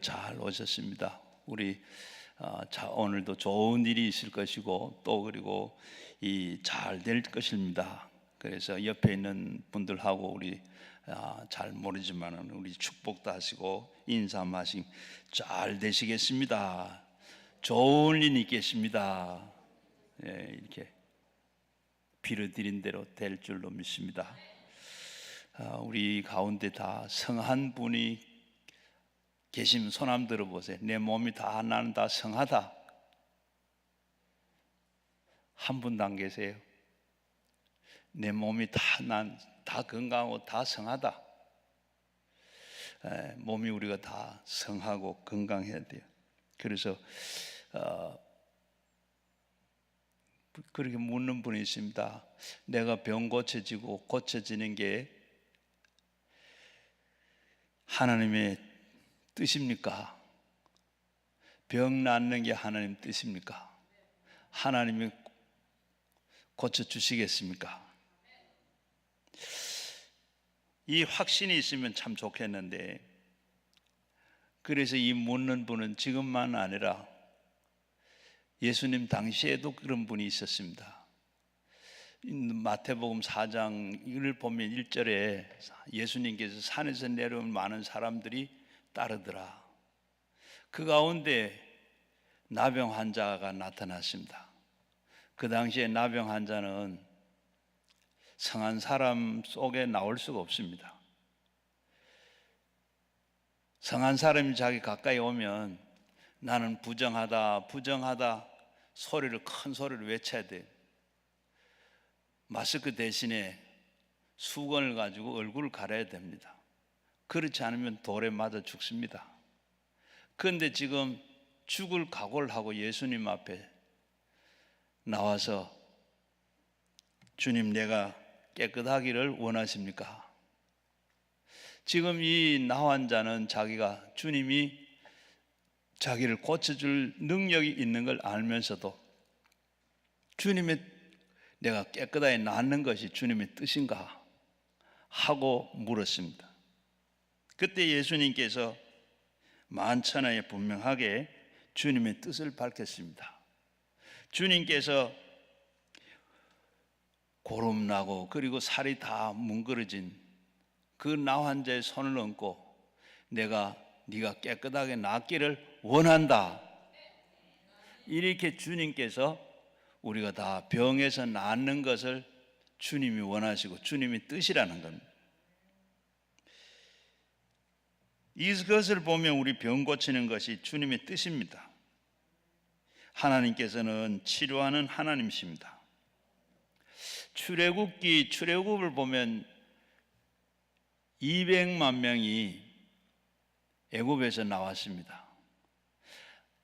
잘 오셨습니다. 우리 오늘도 좋은 일이 있을 것이고 또 그리고 잘 될 것입니다. 그래서 옆에 있는 분들하고 우리 잘 모르지만은 우리 축복도 하시고 인사하시고 잘 되시겠습니다. 좋은 일이 있겠습니다. 예, 이렇게 빌어드린 대로 될 줄로 믿습니다. 우리 가운데 다 성한 분이 계시면 손 한번 들어보세요. 내 몸이 다 나는 다 성하다. 한 분도 안 계세요. 내 몸이 다 건강하고 다 성하다. 몸이 우리가 다 성하고 건강해야 돼요. 그래서 그렇게 묻는 분이 있습니다. 내가 병 고쳐지고 고쳐지는 게 하나님의 뜻입니까? 병 낫는 게 하나님 뜻입니까? 하나님이 고쳐주시겠습니까? 이 확신이 있으면 참 좋겠는데, 그래서 이 묻는 분은 지금만 아니라 예수님 당시에도 그런 분이 있었습니다. 마태복음 4장을 보면 1절에 예수님께서 산에서 내려온 많은 사람들이 따르더라. 그 가운데 나병 환자가 나타났습니다. 그 당시에 나병 환자는 성한 사람 속에 나올 수가 없습니다. 성한 사람이 자기 가까이 오면 나는 부정하다 큰 소리를 외쳐야 돼. 마스크 대신에 수건을 가지고 얼굴을 가려야 됩니다. 그렇지 않으면 돌에 맞아 죽습니다. 그런데 지금 죽을 각오를 하고 예수님 앞에 나와서 주님, 내가 깨끗하기를 원하십니까? 지금 이 나환자는 주님이 자기를 고쳐줄 능력이 있는 걸 알면서도 주님의 내가 깨끗하게 낫는 것이 주님의 뜻인가 하고 물었습니다. 그때 예수님께서 만천하에 분명하게 주님의 뜻을 밝혔습니다. 주님께서 고름나고 그리고 살이 다 뭉그러진 그 나환자의 손을 얹고 네가 깨끗하게 낫기를 원한다. 이렇게 주님께서 우리가 다 병에서 낫는 것을 주님이 원하시고 주님의 뜻이라는 겁니다. 이것을 보면 우리 병 고치는 것이 주님의 뜻입니다. 하나님께서는 치료하는 하나님이십니다. 출애굽을 보면 200만 명이 애굽에서 나왔습니다.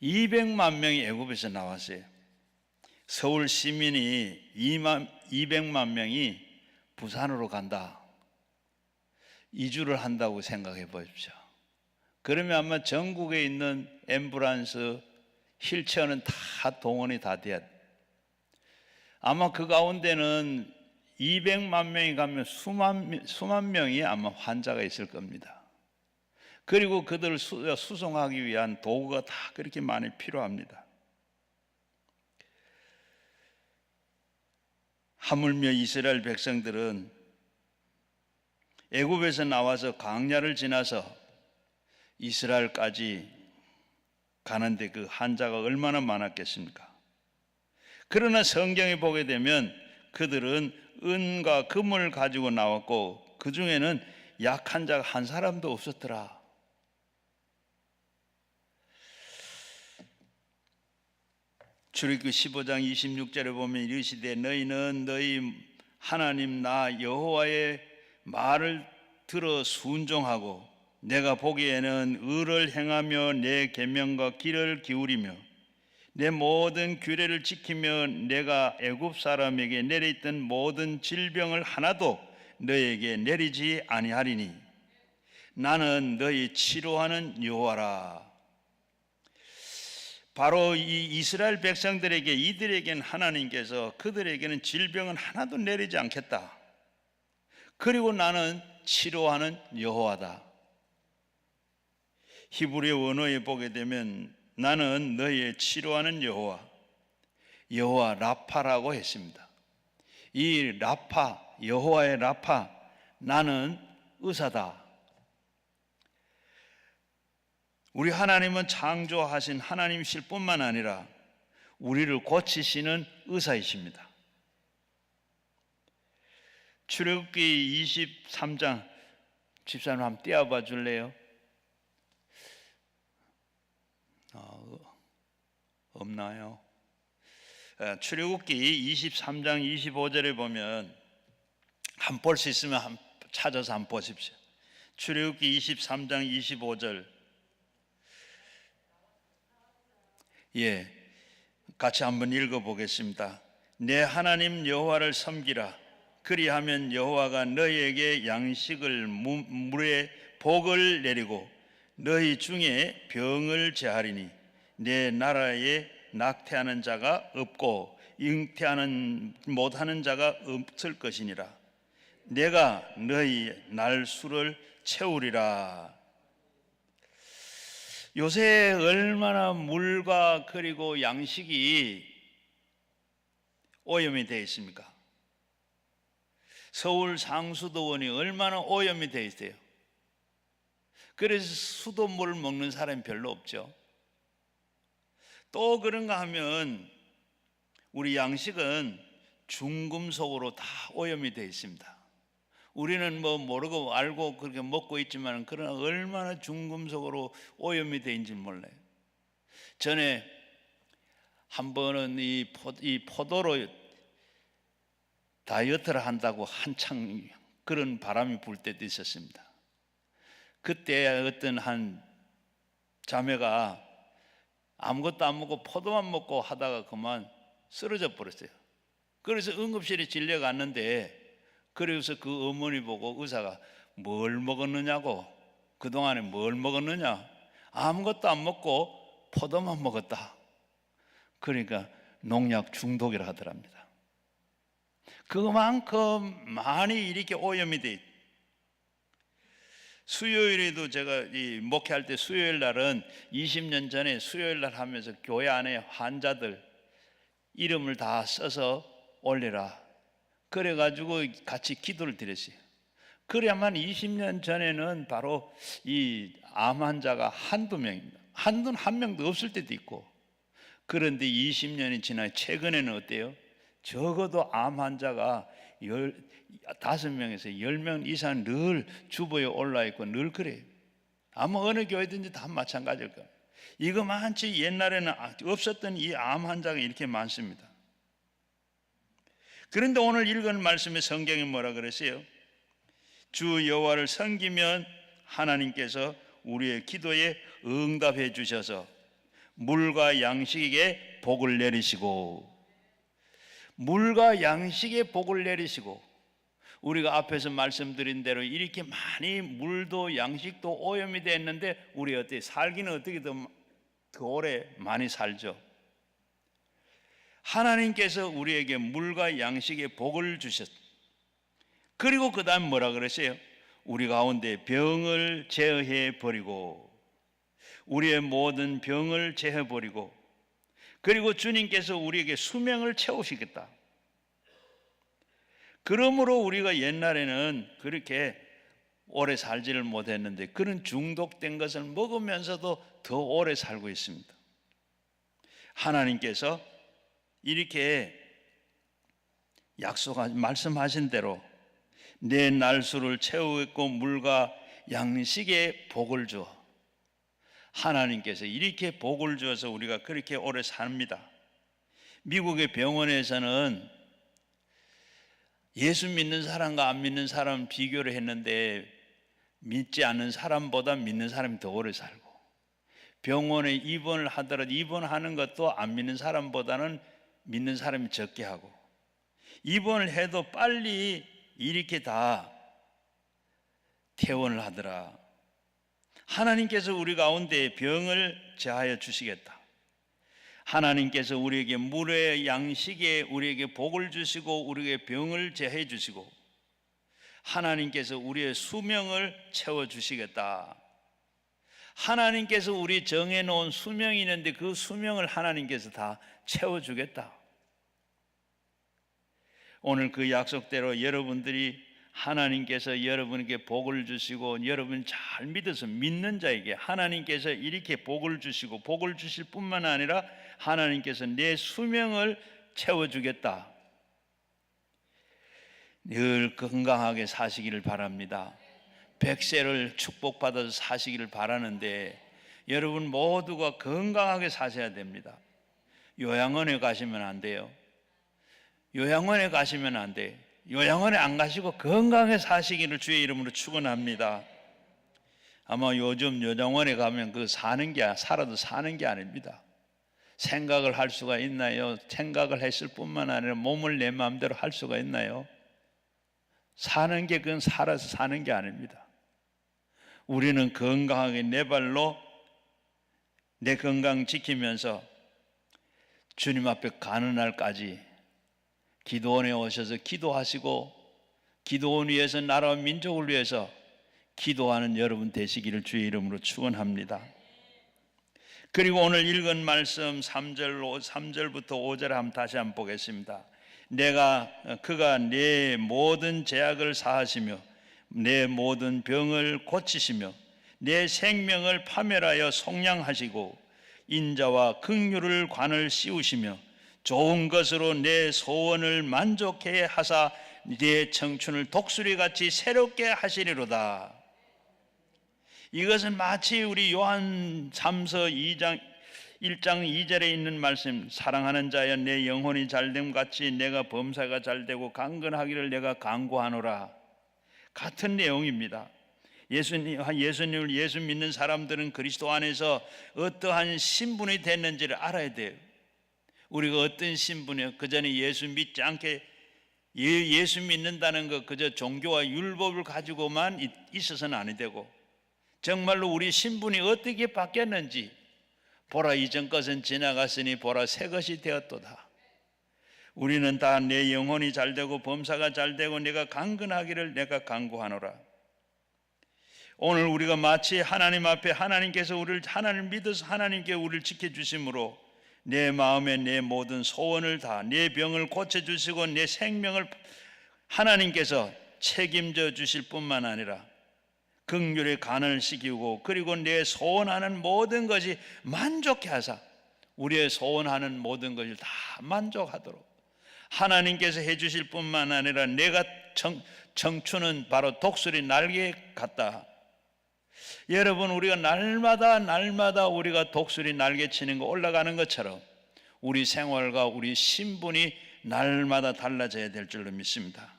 200만 명이 애굽에서 나왔어요. 서울 시민이 200만 명이 부산으로 간다. 이주를 한다고 생각해 보십시오. 그러면 아마 전국에 있는 앰뷸런스, 휠체어는 다 동원이 다 돼야 돼. 아마 그 가운데는 200만 명이 가면 수만 명이 아마 환자가 있을 겁니다. 그리고 그들을 수송하기 위한 도구가 다 그렇게 많이 필요합니다. 하물며 이스라엘 백성들은 애굽에서 나와서 광야를 지나서 이스라엘까지 가는데 그 환자가 얼마나 많았겠습니까? 그러나 성경에 보게 되면 그들은 은과 금을 가지고 나왔고 그 중에는 약한 자가 한 사람도 없었더라. 출애굽기 15장 26절에 보면 이르시되 너희는 너희 하나님 나 여호와의 말을 들어 순종하고 내가 보기에는 의를 행하며 내 계명과 길을 기울이며 내 모든 규례를 지키며 내가 애굽 사람에게 내렸던 모든 질병을 하나도 너에게 내리지 아니하리니 나는 너희 치료하는 여호와라. 바로 이 이스라엘 백성들에게 이들에게는 하나님께서 그들에게는 질병은 하나도 내리지 않겠다. 그리고 나는 치료하는 여호와다. 히브리어 원어에 보게 되면 나는 너희의 치료하는 여호와 라파라고 했습니다. 이 라파, 여호와의 라파, 나는 의사다. 우리 하나님은 창조하신 하나님이실 뿐만 아니라 우리를 고치시는 의사이십니다. 출애굽기 23장, 집사님 한번 띄워봐 줄래요? 없나요? 출애굽기 23장 25절에 보면 한 볼 수 있으면 찾아서 한번 보십시오. 출애굽기 23장 25절, 같이 한번 읽어보겠습니다. 내 하나님 여호와를 섬기라. 그리하면 여호와가 너희에게 양식을 물에 복을 내리고 너희 중에 병을 제하리니 내 나라에 낙태하는 자가 없고 잉태하는 못하는 자가 없을 것이니라. 내가 너희 날수를 채우리라. 요새 얼마나 물과 그리고 양식이 오염이 되어 있습니까? 서울 상수도원이 얼마나 오염이 되어 있어요. 그래서 수돗물을 먹는 사람이 별로 없죠. 또 그런가 하면 우리 양식은 중금속으로 다 오염이 되어 있습니다. 우리는 뭐 모르고 알고 그렇게 먹고 있지만 그러나 얼마나 중금속으로 오염이 되어 있는지 몰라요. 전에 한 번은 이 포도로 다이어트를 한다고 한창 그런 바람이 불 때도 있었습니다. 그때 어떤 한 자매가 아무것도 안 먹고 포도만 먹고 하다가 그만 쓰러져 버렸어요. 그래서 응급실에 실려갔는데, 그래서 그 어머니 보고 의사가 뭘 먹었느냐고, 그동안에 뭘 먹었느냐, 아무것도 안 먹고 포도만 먹었다. 그러니까 농약 중독이라 하더랍니다. 그만큼 많이 이렇게 오염이 돼 있다. 수요일에도 제가 목회할 때 수요일 날은 20년 전에 수요일 날 하면서 교회 안에 환자들 이름을 다 써서 올리라 그래가지고 같이 기도를 드렸어요. 그래야만 20년 전에는 바로 이 암 환자가 한두 명입니다. 한 명도 없을 때도 있고. 그런데 20년이 지나 최근에는 어때요? 적어도 암 환자가 5명에서 10명 이상 늘 주보에 올라 있고 늘 그래요. 아마 어느 교회든지 다 마찬가지일 거예요. 이거만치 옛날에는 없었던 이 암 환자가 이렇게 많습니다. 그런데 오늘 읽은 말씀에 성경이 뭐라 그랬어요? 주 여호와를 섬기면 하나님께서 우리의 기도에 응답해 주셔서 물과 양식에게 복을 내리시고, 물과 양식에 복을 내리시고, 우리가 앞에서 말씀드린 대로 이렇게 많이 물도 양식도 오염이 됐는데 우리 어떻게 살기는 어떻게 더 오래 많이 살죠? 하나님께서 우리에게 물과 양식에 복을 주셨. 그리고 그 다음 뭐라 그랬어요? 우리 가운데 병을 제어해 버리고, 우리의 모든 병을 제해 버리고, 그리고 주님께서 우리에게 수명을 채우시겠다. 그러므로 우리가 옛날에는 그렇게 오래 살지를 못했는데 그런 중독된 것을 먹으면서도 더 오래 살고 있습니다. 하나님께서 이렇게 말씀하신 대로 내 날수를 채우고 물과 양식에 복을 주어, 하나님께서 이렇게 복을 주어서 우리가 그렇게 오래 삽니다. 미국의 병원에서는 예수 믿는 사람과 안 믿는 사람 비교를 했는데 믿지 않는 사람보다 믿는 사람이 더 오래 살고, 병원에 입원을 하더라도 입원하는 것도 안 믿는 사람보다는 믿는 사람이 적게 하고, 입원을 해도 빨리 이렇게 다 퇴원을 하더라. 하나님께서 우리 가운데 병을 제하여 주시겠다. 하나님께서 우리에게 물의 양식에 우리에게 복을 주시고 우리에게 병을 제해 주시고, 하나님께서 우리의 수명을 채워 주시겠다. 하나님께서 우리 정해놓은 수명이 있는데 그 수명을 하나님께서 다 채워주겠다. 오늘 그 약속대로 여러분들이 하나님께서 여러분에게 복을 주시고 여러분 잘 믿어서 믿는 자에게 하나님께서 이렇게 복을 주시고 복을 주실 뿐만 아니라 하나님께서 내 수명을 채워주겠다. 늘 건강하게 사시기를 바랍니다. 100세를 축복받아서 사시기를 바라는데 여러분 모두가 건강하게 사셔야 됩니다. 요양원에 가시면 안 돼요. 요양원에 가시면 안 돼. 요양원에 안 가시고 건강하게 사시기를 주의 이름으로 축원합니다. 아마 요즘 요양원에 가면 그 살아도 사는 게 아닙니다. 생각을 할 수가 있나요? 생각을 했을 뿐만 아니라 몸을 내 마음대로 할 수가 있나요? 사는 게 그건 살아서 사는 게 아닙니다. 우리는 건강하게 내 발로 내 건강 지키면서 주님 앞에 가는 날까지 기도원에 오셔서 기도하시고 기도원 위해서 나라와 민족을 위해서 기도하는 여러분 되시기를 주의 이름으로 축원합니다. 그리고 오늘 읽은 말씀 3절부터 5절 한번 다시 한번 보겠습니다. 그가 내 모든 죄악을 사하시며 내 모든 병을 고치시며 내 생명을 파멸하여 속량하시고 인자와 긍휼을 관을 씌우시며 좋은 것으로 내 소원을 만족해 하사 내 청춘을 독수리같이 새롭게 하시리로다. 이것은 마치 우리 요한 3서 1장 2절에 있는 말씀, 사랑하는 자여 내 영혼이 잘됨 같이 내가 범사가 잘되고 강건하기를 내가 간구하노라. 같은 내용입니다. 예수 믿는 사람들은 그리스도 안에서 어떠한 신분이 됐는지를 알아야 돼요. 우리가 어떤 신분이요? 그 전에 예수 믿지 않게 예수 믿는다는 것 그저 종교와 율법을 가지고만 있어서는 아니 되고 정말로 우리 신분이 어떻게 바뀌었는지 보라 이전 것은 지나갔으니 보라 새 것이 되었도다. 우리는 다 내 영혼이 잘되고 범사가 잘되고 내가 강건하기를 내가 간구하노라. 오늘 우리가 마치 하나님 앞에 하나님께서 하나님을 믿어서 하나님께 우리를 지켜주심으로 내 마음에 내 모든 소원을 다 내 병을 고쳐주시고 내 생명을 하나님께서 책임져 주실 뿐만 아니라 긍휼의 간을 시키고 그리고 내 소원하는 모든 것이 만족해 하사 우리의 소원하는 모든 것을 다 만족하도록 하나님께서 해주실 뿐만 아니라 내가 청춘은 바로 독수리 날개 같다. 여러분 우리가 날마다 우리가 독수리 날개 치는 거 올라가는 것처럼 우리 생활과 우리 신분이 날마다 달라져야 될 줄로 믿습니다.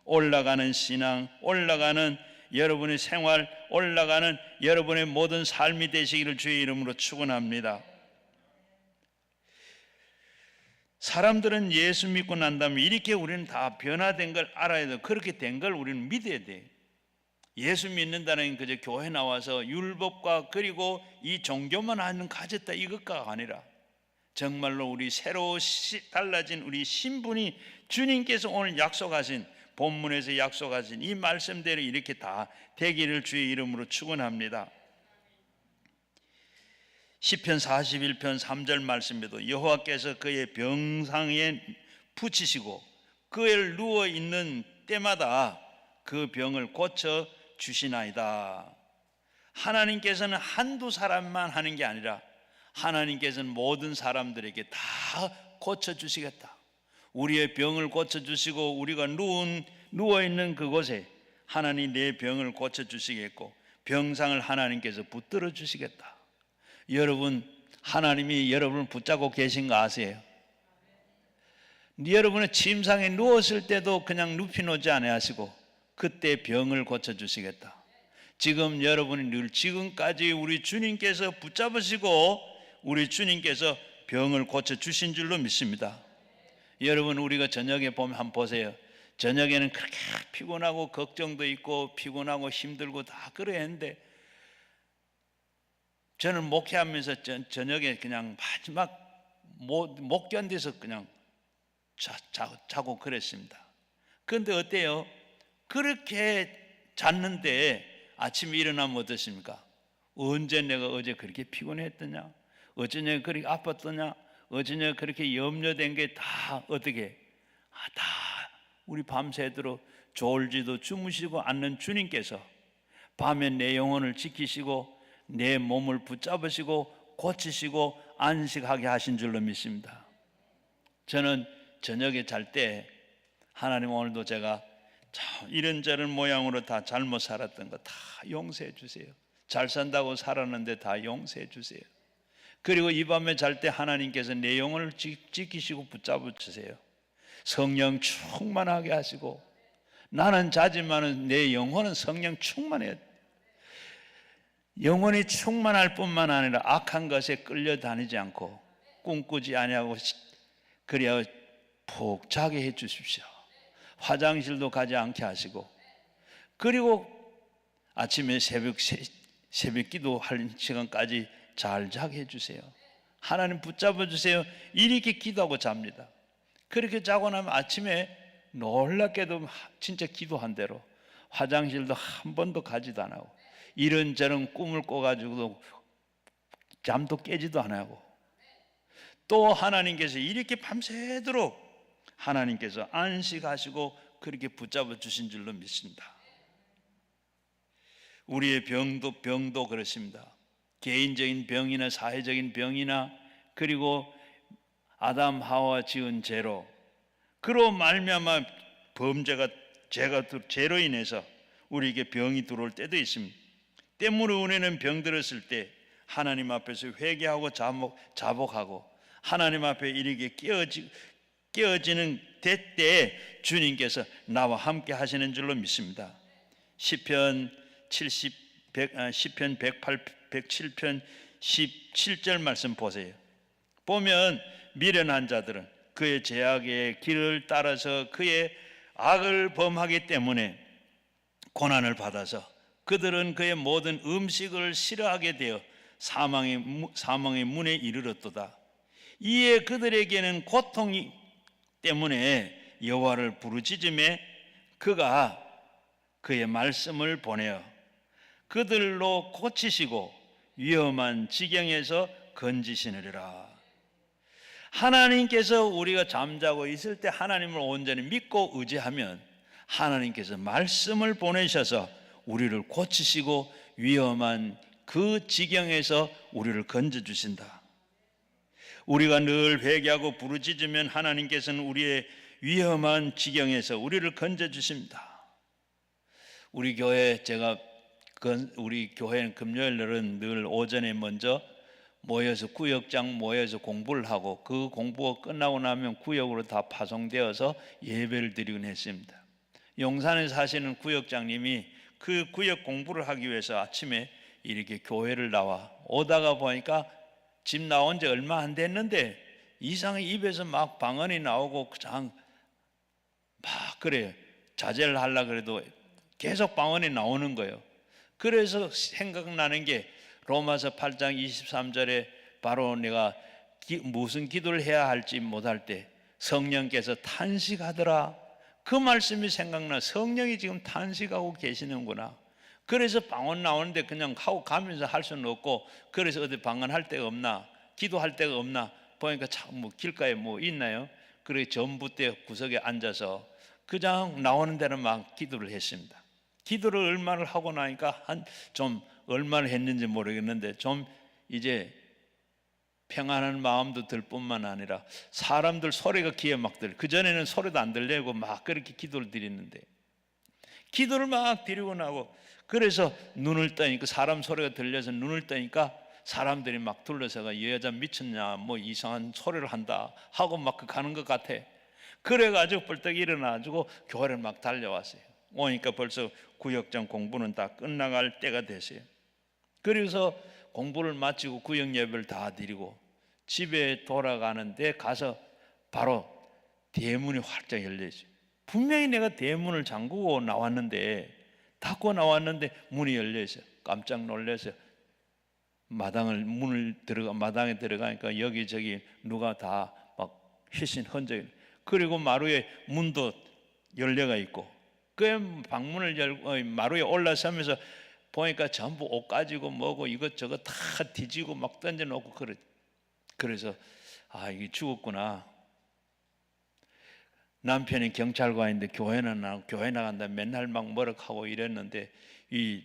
올라가는 신앙, 올라가는 여러분의 생활, 올라가는 여러분의 모든 삶이 되시기를 주의 이름으로 축원합니다. 사람들은 예수 믿고 난 다음에 이렇게 우리는 다 변화된 걸 알아야 돼요. 그렇게 된 걸 우리는 믿어야 돼요. 예수 믿는다는 그저 교회 나와서 율법과 그리고 이 종교만 하는 가졌다 이것가 아니라 정말로 우리 새로 달라진 우리 신분이 주님께서 오늘 약속하신 본문에서 약속하신 이 말씀대로 이렇게 다 되기를 주의 이름으로 축원합니다. 시편 41편 3절 말씀에도 여호와께서 그의 병상에 붙이시고 그의 누워 있는 때마다 그 병을 고쳐 주시나이다. 하나님께서는 한두 사람만 하는 게 아니라 하나님께서는 모든 사람들에게 다 고쳐주시겠다. 우리의 병을 고쳐주시고 우리가 누워있는 그곳에 하나님 내 병을 고쳐주시겠고 병상을 하나님께서 붙들어 주시겠다. 여러분 하나님이 여러분을 붙잡고 계신 거 아세요? 여러분의 침상에 누웠을 때도 그냥 눕히 놓지 아니하시고 그때 병을 고쳐주시겠다. 지금 여러분이 늘 지금까지 우리 주님께서 붙잡으시고 우리 주님께서 병을 고쳐주신 줄로 믿습니다. 여러분 우리가 저녁에 보면 한번 보세요. 저녁에는 그렇게 피곤하고 걱정도 있고 피곤하고 힘들고 다 그래야 했는데 저는 목회하면서 저녁에 그냥 마지막 못 견뎌서 그냥 자고 그랬습니다. 그런데 어때요? 그렇게 잤는데 아침에 일어나면 어떻습니까? 언제 내가 어제 그렇게 피곤했더냐? 어제 내가 그렇게 아팠더냐? 어제 내가 그렇게 염려된 게 다 어떻게? 다 우리 밤새도록 졸지도 주무시고 않는 주님께서 밤에 내 영혼을 지키시고 내 몸을 붙잡으시고 고치시고 안식하게 하신 줄로 믿습니다. 저는 저녁에 잘 때 하나님 오늘도 제가 이런저런 모양으로 다 잘못 살았던 거 다 용서해 주세요. 잘 산다고 살았는데 다 용서해 주세요. 그리고 이 밤에 잘 때 하나님께서 내 영혼을 지키시고 붙잡아 주세요. 성령 충만하게 하시고 나는 자지만은 내 영혼은 성령 충만해야 돼. 영혼이 충만할 뿐만 아니라 악한 것에 끌려다니지 않고 꿈꾸지 아니하고 그래야 푹 자게 해 주십시오. 화장실도 가지 않게 하시고 그리고 아침에 새벽 기도할 시간까지 잘 자게 해주세요. 하나님 붙잡아 주세요. 이렇게 기도하고 잡니다. 그렇게 자고 나면 아침에 놀랍게도 진짜 기도한 대로 화장실도 한 번도 가지도 안 하고 이런저런 꿈을 꿔가지고도 잠도 깨지도 안 하고 또 하나님께서 이렇게 밤새도록 하나님께서 안식하시고 그렇게 붙잡아 주신 줄로 믿습니다. 우리의 병도 그렇습니다. 개인적인 병이나 사회적인 병이나 그리고 아담 하와 지은 죄로 그로 말미암아 죄로 인해서 우리에게 병이 들어올 때도 있습니다. 때문에 우리는 병들었을 때 하나님 앞에서 회개하고 자복하고 하나님 앞에 이르게 깨어지는 때에 주님께서 나와 함께 하시는 줄로 믿습니다. 시편 107편 17절 말씀 보세요. 보면 미련한 자들은 그의 죄악의 길을 따라서 그의 악을 범하기 때문에 고난을 받아서 그들은 그의 모든 음식을 싫어하게 되어 사망의 문에 이르렀도다. 이에 그들에게는 고통이 때문에 여호와를 부르짖음에 그가 그의 말씀을 보내어 그들로 고치시고 위험한 지경에서 건지시느리라. 하나님께서 우리가 잠자고 있을 때 하나님을 온전히 믿고 의지하면 하나님께서 말씀을 보내셔서 우리를 고치시고 위험한 그 지경에서 우리를 건져주신다. 우리가 늘 회개하고 부르짖으면 하나님께서는 우리의 위험한 지경에서 우리를 건져주십니다. 우리 교회는 금요일날은 늘 오전에 먼저 모여서 구역장 모여서 공부를 하고 그 공부가 끝나고 나면 구역으로 다 파송되어서 예배를 드리곤 했습니다. 용산에 사시는 구역장님이 그 구역 공부를 하기 위해서 아침에 이렇게 교회를 나와 오다가 보니까 집 나온 지 얼마 안 됐는데 이상하게 입에서 막 방언이 나오고 그냥 막 그래요. 자제를 하려고 그래도 계속 방언이 나오는 거예요. 그래서 생각나는 게 로마서 8장 23절에 바로 내가 무슨 기도를 해야 할지 못할 때 성령께서 탄식하더라. 그 말씀이 생각나. 성령이 지금 탄식하고 계시는구나. 그래서 방언 나오는데 그냥 하고 가면서 할 수는 없고 그래서 어디 방언할 데가 없나 기도할 데가 없나 보니까 참 뭐 길가에 뭐 있나요? 그래 전봇대 구석에 앉아서 그냥 나오는 대로 막 기도를 했습니다. 기도를 얼마를 하고 나니까 좀 얼마를 했는지 모르겠는데 좀 이제 평안한 마음도 들 뿐만 아니라 사람들 소리가 귀에 막 들려. 그전에는 소리도 안 들리고 막 그렇게 기도를 드렸는데 기도를 막 드리고 나고 그래서 눈을 뜨니까 사람 소리가 들려서 눈을 뜨니까 사람들이 막 둘러서가 이 여자 미쳤냐 뭐 이상한 소리를 한다 하고 막 가는 것 같아. 그래가지고 벌떡 일어나가지고 교회를 막 달려왔어요. 오니까 벌써 구역장 공부는 다 끝나갈 때가 됐어요. 그래서 공부를 마치고 구역 예배를 다 드리고 집에 돌아가는데 가서 바로 대문이 활짝 열려있어요. 분명히 내가 대문을 잠그고 닫고 나왔는데 문이 열려있어요. 깜짝 놀라서 마당에 들어가니까 여기저기 누가 다 막 휘신 흔적이, 그리고 마루에 문도 열려가 있고 그 방문을 열고 마루에 올라서면서 보니까 전부 옷 가지고 뭐고 이것저것 다 뒤지고 막 던져놓고 그래서 아, 이게 죽었구나. 남편이 경찰관인데 교회 나간다 맨날 막 머럭하고 이랬는데 이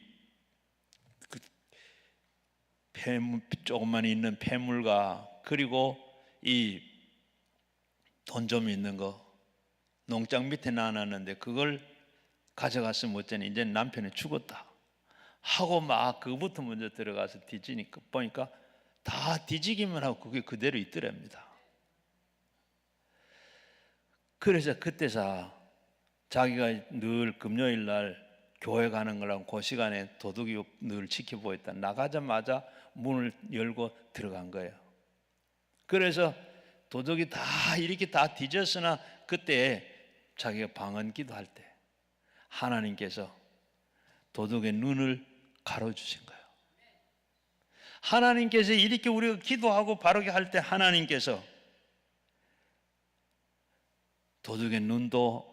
조금만 있는 폐물과 그리고 이 돈 좀 있는 거 농장 밑에 놔놨는데 그걸 가져갔으면 어쩌니 이제 남편이 죽었다 하고 막 그부터 먼저 들어가서 뒤지니까 보니까 다 뒤지기만 하고 그게 그대로 있더랍니다. 그래서 그때서 자기가 늘 금요일 날 교회 가는 거랑 그 시간에 도둑이 늘 지켜보였다. 나가자마자 문을 열고 들어간 거예요. 그래서 도둑이 다 이렇게 다 뒤졌으나 그때 자기가 방언 기도할 때 하나님께서 도둑의 눈을 가려주신 거예요. 하나님께서 이렇게 우리가 기도하고 바르게 할 때 하나님께서 도둑의 눈도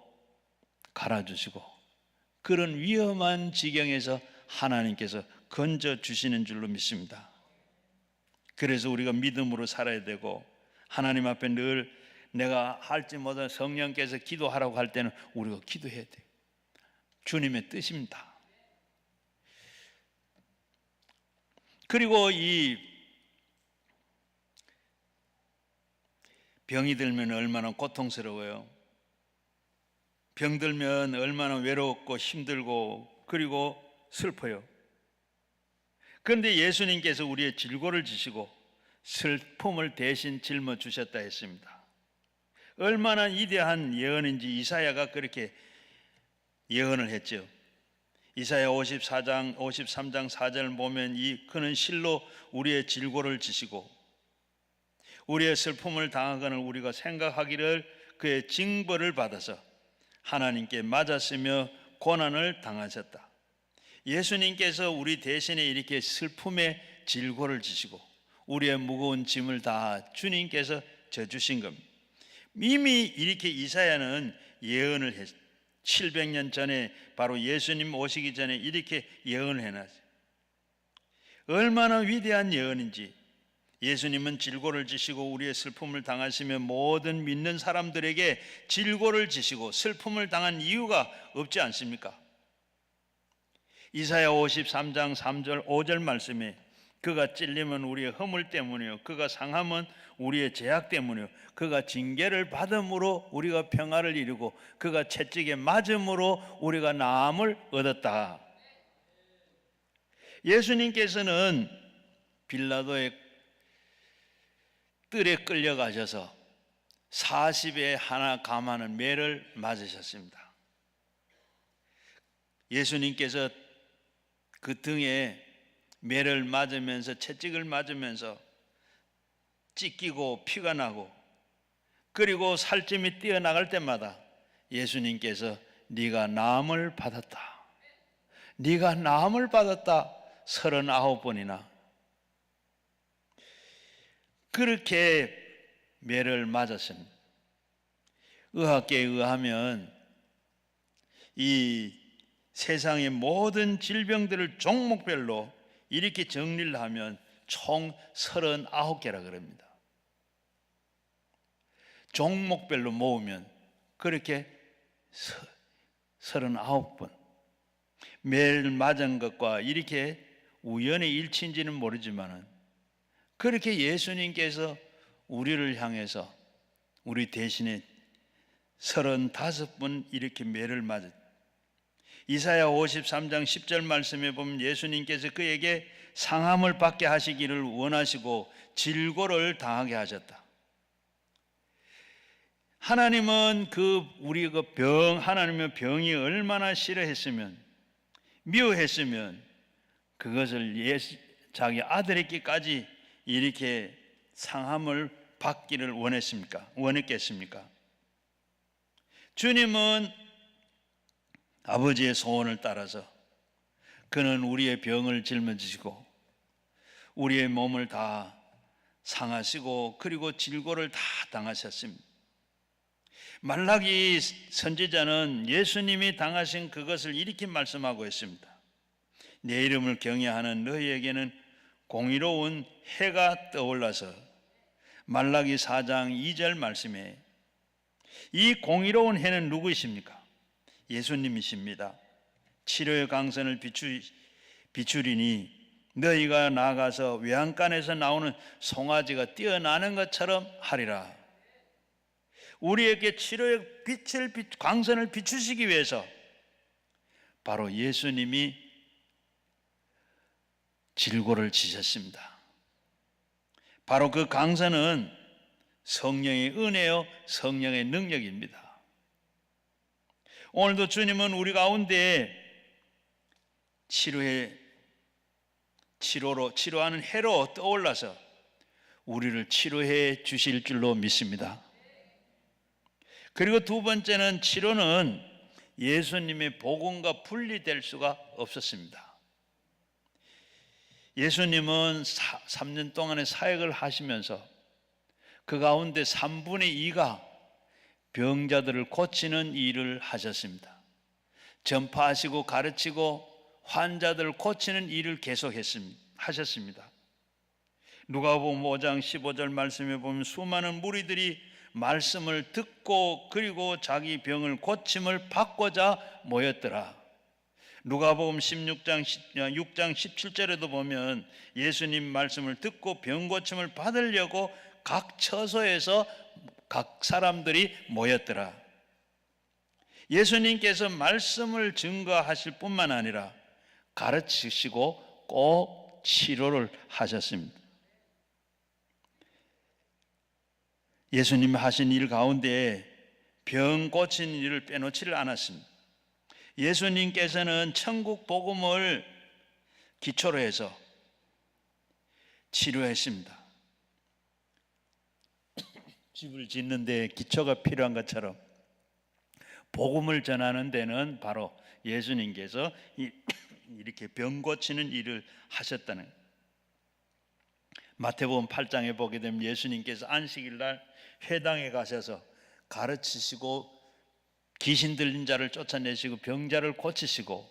갈아주시고 그런 위험한 지경에서 하나님께서 건져주시는 줄로 믿습니다. 그래서 우리가 믿음으로 살아야 되고 하나님 앞에 늘 내가 할지 못한 성령께서 기도하라고 할 때는 우리가 기도해야 돼요. 주님의 뜻입니다. 그리고 이 병이 들면 얼마나 고통스러워요. 병 들면 얼마나 외롭고 힘들고 그리고 슬퍼요. 그런데 예수님께서 우리의 질고를 지시고 슬픔을 대신 짊어주셨다 했습니다. 얼마나 위대한 예언인지 이사야가 그렇게 예언을 했죠. 이사야 53장 4절 보면 그는 실로 우리의 질고를 지시고 우리의 슬픔을 당하거늘 우리가 생각하기를 그의 징벌을 받아서 하나님께 맞았으며 고난을 당하셨다. 예수님께서 우리 대신에 이렇게 슬픔의 질고를 지시고 우리의 무거운 짐을 다 주님께서 져주신 겁니다. 이미 이렇게 이사야는 예언을 했어요. 700년 전에 바로 예수님 오시기 전에 이렇게 예언을 해놨어요. 얼마나 위대한 예언인지. 예수님은 질고를 지시고 우리의 슬픔을 당하시며 모든 믿는 사람들에게 질고를 지시고 슬픔을 당한 이유가 없지 않습니까? 이사야 53장 3절 5절 말씀에 그가 찔림은 우리의 허물 때문이요 그가 상함은 우리의 죄악 때문이요 그가 징계를 받음으로 우리가 평화를 이루고 그가 채찍에 맞음으로 우리가 나음을 얻었다. 예수님께서는 빌라도의 뜰에 끌려가셔서 40에 하나 감하는 매를 맞으셨습니다. 예수님께서 그 등에 매를 맞으면서 채찍을 맞으면서 찢기고 피가 나고 그리고 살점이 뛰어나갈 때마다 예수님께서 네가 나음을 받았다. 네가 나음을 받았다. 39번이나 그렇게 매를 맞았습니다. 의학계에 의하면 이 세상의 모든 질병들을 종목별로 이렇게 정리를 하면 총 39개라 그럽니다. 종목별로 모으면 그렇게 39번 매를 맞은 것과 이렇게 우연의 일치인지는 모르지만 그렇게 예수님께서 우리를 향해서 우리 대신에 35번 이렇게 매를 맞았. 이사야 53장 10절 말씀에 보면 예수님께서 그에게 상함을 받게 하시기를 원하시고 질고를 당하게 하셨다. 하나님은 우리 하나님의 병이 얼마나 싫어했으면 미워했으면 그것을 자기 아들에게까지 이렇게 상함을 받기를 원했겠습니까? 주님은 아버지의 소원을 따라서 그는 우리의 병을 짊어지시고 우리의 몸을 다 상하시고 그리고 질고를 다 당하셨습니다. 말라기 선지자는 예수님이 당하신 그것을 이렇게 말씀하고 있습니다. 내 이름을 경외하는 너희에게는 공의로운 해가 떠올라서 말라기 4장 2절 말씀에 이 공의로운 해는 누구이십니까? 예수님이십니다. 치료의 강선을 비추리니 너희가 나가서 외양간에서 나오는 송아지가 뛰어나는 것처럼 하리라. 우리에게 치료의 광선을 비추시기 위해서 바로 예수님이 질고를 지셨습니다. 바로 그 강선은 성령의 은혜요, 성령의 능력입니다. 오늘도 주님은 우리 가운데 치료하는 해로 떠올라서 우리를 치료해 주실 줄로 믿습니다. 그리고 두 번째는 치료는 예수님의 복음과 분리될 수가 없었습니다. 예수님은 3년 동안의 사역을 하시면서 그 가운데 3분의 2가 병자들을 고치는 일을 하셨습니다. 전파하시고 가르치고 환자들을 고치는 일을 하셨습니다. 누가복음 5장 15절 말씀에 보면 수많은 무리들이 말씀을 듣고 그리고 자기 병을 고침을 받고자 모였더라. 누가복음 6장 17절에도 보면 예수님 말씀을 듣고 병 고침을 받으려고 각 처소에서 각 사람들이 모였더라. 예수님께서 말씀을 증거하실 뿐만 아니라 가르치시고 꼭 치료를 하셨습니다. 예수님이 하신 일 가운데 병 고치는 일을 빼놓지를 않았습니다. 예수님께서는 천국 복음을 기초로 해서 치료했습니다. 집을 짓는데 기초가 필요한 것처럼 복음을 전하는 데는 바로 예수님께서 이렇게 병 고치는 일을 하셨다는 거예요. 마태복음 8장에 보게 되면 예수님께서 안식일 날 회당에 가셔서 가르치시고 귀신 들린 자를 쫓아내시고 병자를 고치시고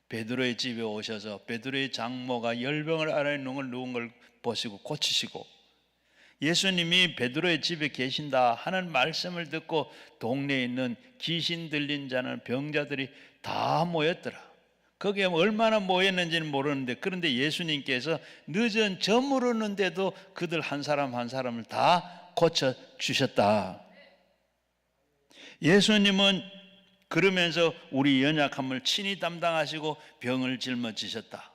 베드로의 집에 오셔서 베드로의 장모가 열병을 앓아 누운 걸 보시고 고치시고 예수님이 베드로의 집에 계신다 하는 말씀을 듣고 동네에 있는 귀신 들린 자는 병자들이 다 모였더라. 거기에 얼마나 모였는지는 모르는데 그런데 예수님께서 늦은 저물었는데도 그들 한 사람 한 사람을 다 고쳐주셨다. 예수님은 그러면서 우리 연약함을 친히 담당하시고 병을 짊어지셨다.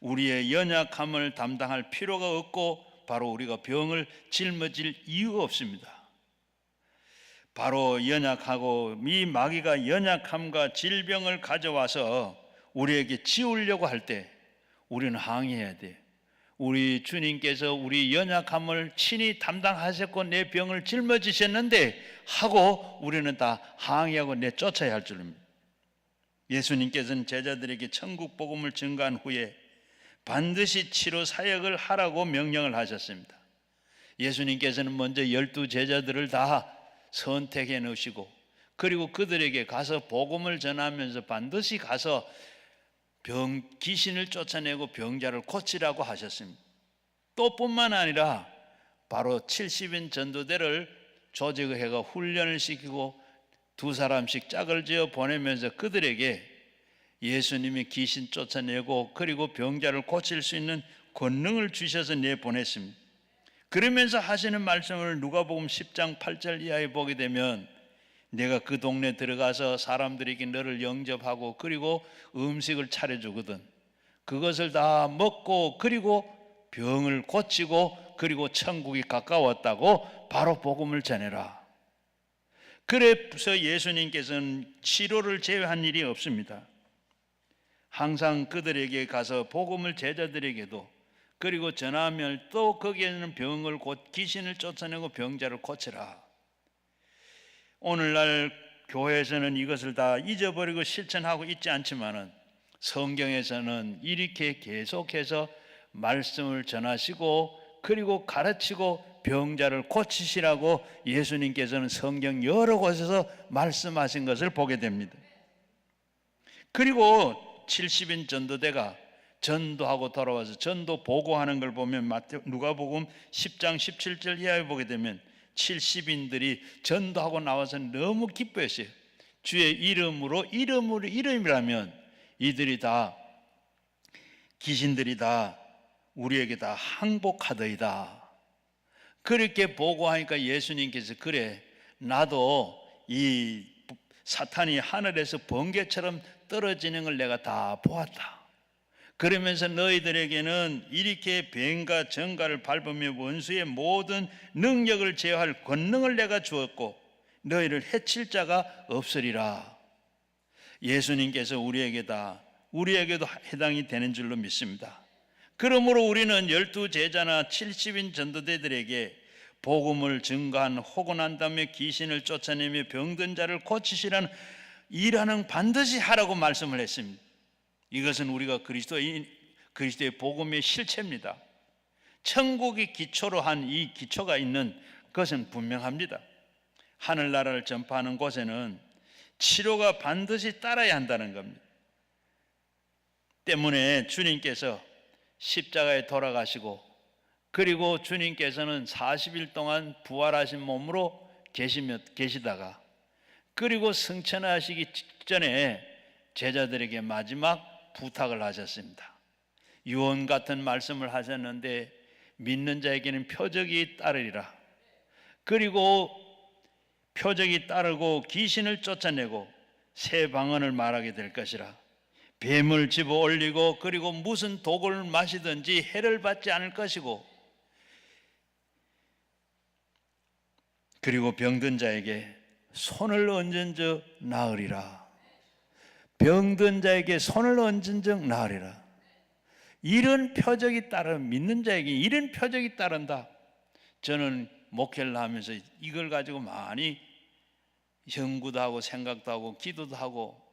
우리의 연약함을 담당할 필요가 없고 바로 우리가 병을 짊어질 이유가 없습니다. 바로 연약하고 이 마귀가 연약함과 질병을 가져와서 우리에게 지우려고 할 때 우리는 항의해야 돼. 우리 주님께서 우리 연약함을 친히 담당하셨고 내 병을 짊어지셨는데 하고 우리는 다 항의하고 내쫓아야 할 줄입니다. 예수님께서는 제자들에게 천국 복음을 증거한 후에 반드시 치료 사역을 하라고 명령을 하셨습니다. 예수님께서는 먼저 12 제자들을 다 선택해 놓으시고 그리고 그들에게 가서 복음을 전하면서 반드시 가서 귀신을 쫓아내고 병자를 고치라고 하셨습니다. 또 뿐만 아니라 바로 70인 전도대를 조직해서 훈련을 시키고 2사람씩 짝을 지어 보내면서 그들에게 예수님이 귀신 쫓아내고 그리고 병자를 고칠 수 있는 권능을 주셔서 내보냈습니다. 그러면서 하시는 말씀을 누가복음 10장 8절 이하에 보게 되면 내가 그 동네 들어가서 사람들에게 너를 영접하고 그리고 음식을 차려주거든. 그것을 다 먹고 그리고 병을 고치고 그리고 천국이 가까웠다고 바로 복음을 전해라. 그래서 예수님께서는 치료를 제외한 일이 없습니다. 항상 그들에게 가서 복음을 제자들에게도 그리고 전하면 또 거기에는 병을 귀신을 쫓아내고 병자를 고치라. 오늘날 교회에서는 이것을 다 잊어버리고 실천하고 있지 않지만은 성경에서는 이렇게 계속해서 말씀을 전하시고 그리고 가르치고 병자를 고치시라고 예수님께서는 성경 여러 곳에서 말씀하신 것을 보게 됩니다. 그리고 70인 전도대가 전도하고 돌아와서 전도 보고하는 걸 보면 누가복음 10장 17절 이하에 보게 되면 70인들이 전도하고 나와서 너무 기뻐했어요. 주의 이름이라면 이들이 다, 귀신들이 다 우리에게 다 항복하더이다. 그렇게 보고하니까 예수님께서 그래, 나도 이 사탄이 하늘에서 번개처럼 떨어지는 걸 내가 다 보았다. 그러면서 너희들에게는 이렇게 뱀과 정갈을 밟으며 원수의 모든 능력을 제어할 권능을 내가 주었고 너희를 해칠 자가 없으리라. 예수님께서 우리에게도 해당이 되는 줄로 믿습니다. 그러므로 우리는 12제자나 70인 전도대들에게 복음을 증거한 호건한 다음에 귀신을 쫓아내며 병든 자를 고치시라는 일하는 반드시 하라고 말씀을 했습니다. 이것은 우리가 그리스도의 복음의 실체입니다. 천국이 기초로 한 이 기초가 있는 것은 분명합니다. 하늘나라를 전파하는 곳에는 치료가 반드시 따라야 한다는 겁니다. 때문에 주님께서 십자가에 돌아가시고 그리고 주님께서는 40일 동안 부활하신 몸으로 계시다가 그리고 승천하시기 직전에 제자들에게 마지막 부탁을 하셨습니다. 유언 같은 말씀을 하셨는데 믿는 자에게는 표적이 따르리라. 그리고 표적이 따르고 귀신을 쫓아내고 새 방언을 말하게 될 것이라. 뱀을 집어 올리고 그리고 무슨 독을 마시든지 해를 받지 않을 것이고 그리고 병든 자에게 손을 얹은 적 나으리라. 병든 자에게 손을 얹은 적 나으리라. 이런 표적이 따르 믿는 자에게 이런 표적이 따른다. 저는 목회를 하면서 이걸 가지고 많이 연구도 하고 생각도 하고 기도도 하고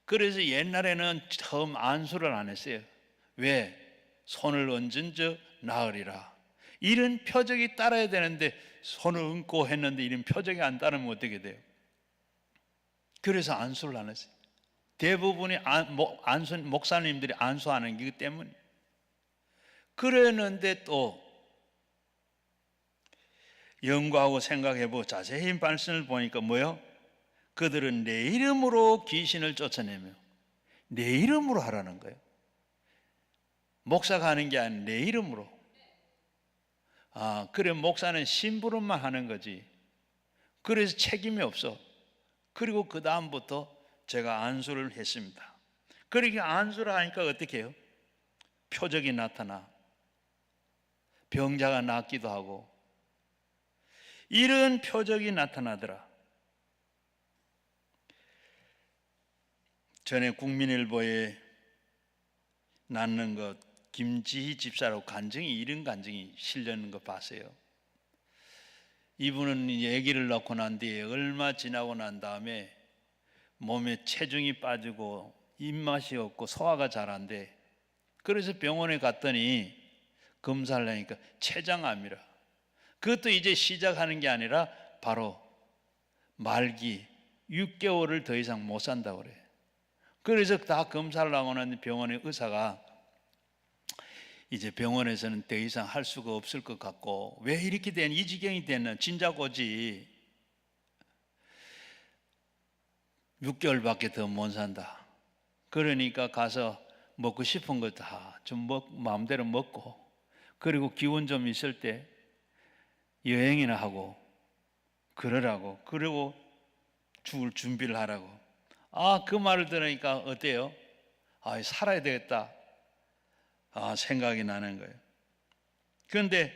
그래서 옛날에는 처음 안수를 안 했어요. 왜? 손을 얹은 적 나으리라. 이런 표적이 따라야 되는데 손을 얹고 했는데 이런 표적이 안 따르면 어떻게 돼요? 그래서 안수를 안 했어요. 대부분이 목사님들이 안수하는 게 때문에 그랬는데 또 연구하고 생각해보고 자세히 말씀을 보니까 뭐요? 그들은 내 이름으로 귀신을 쫓아내며 내 이름으로 하라는 거예요. 목사가 하는 게 아니라 내 이름으로. 그래 목사는 심부름만 하는 거지. 그래서 책임이 없어. 그리고 그 다음부터 제가 안수를 했습니다. 그렇게 안수를 하니까 어떻게 해요? 표적이 나타나 병자가 낫기도 하고 이런 표적이 나타나더라. 전에 국민일보에 낳는 것 김지희 집사라고 이런 간증이 실렸는 거 봤어요. 이분은 아기를 낳고 난 뒤에 얼마 지나고 난 다음에 몸에 체중이 빠지고 입맛이 없고 소화가 잘 안 돼. 그래서 병원에 갔더니 검사를 하니까 췌장암이라. 그것도 이제 시작하는 게 아니라 바로 말기 6개월을 더 이상 못 산다고 그래. 그래서 다 검사를 하고 난 병원의 의사가 이제 병원에서는 더 이상 할 수가 없을 것 같고 왜 이렇게 이 지경이 되는 진짜고지 6개월밖에 더 못 산다. 그러니까 가서 먹고 싶은 거 다 좀 마음대로 먹고 그리고 기운 좀 있을 때 여행이나 하고 그러라고 그리고 죽을 준비를 하라고. 그 말을 들으니까 어때요? 살아야 되겠다. 생각이 나는 거예요. 그런데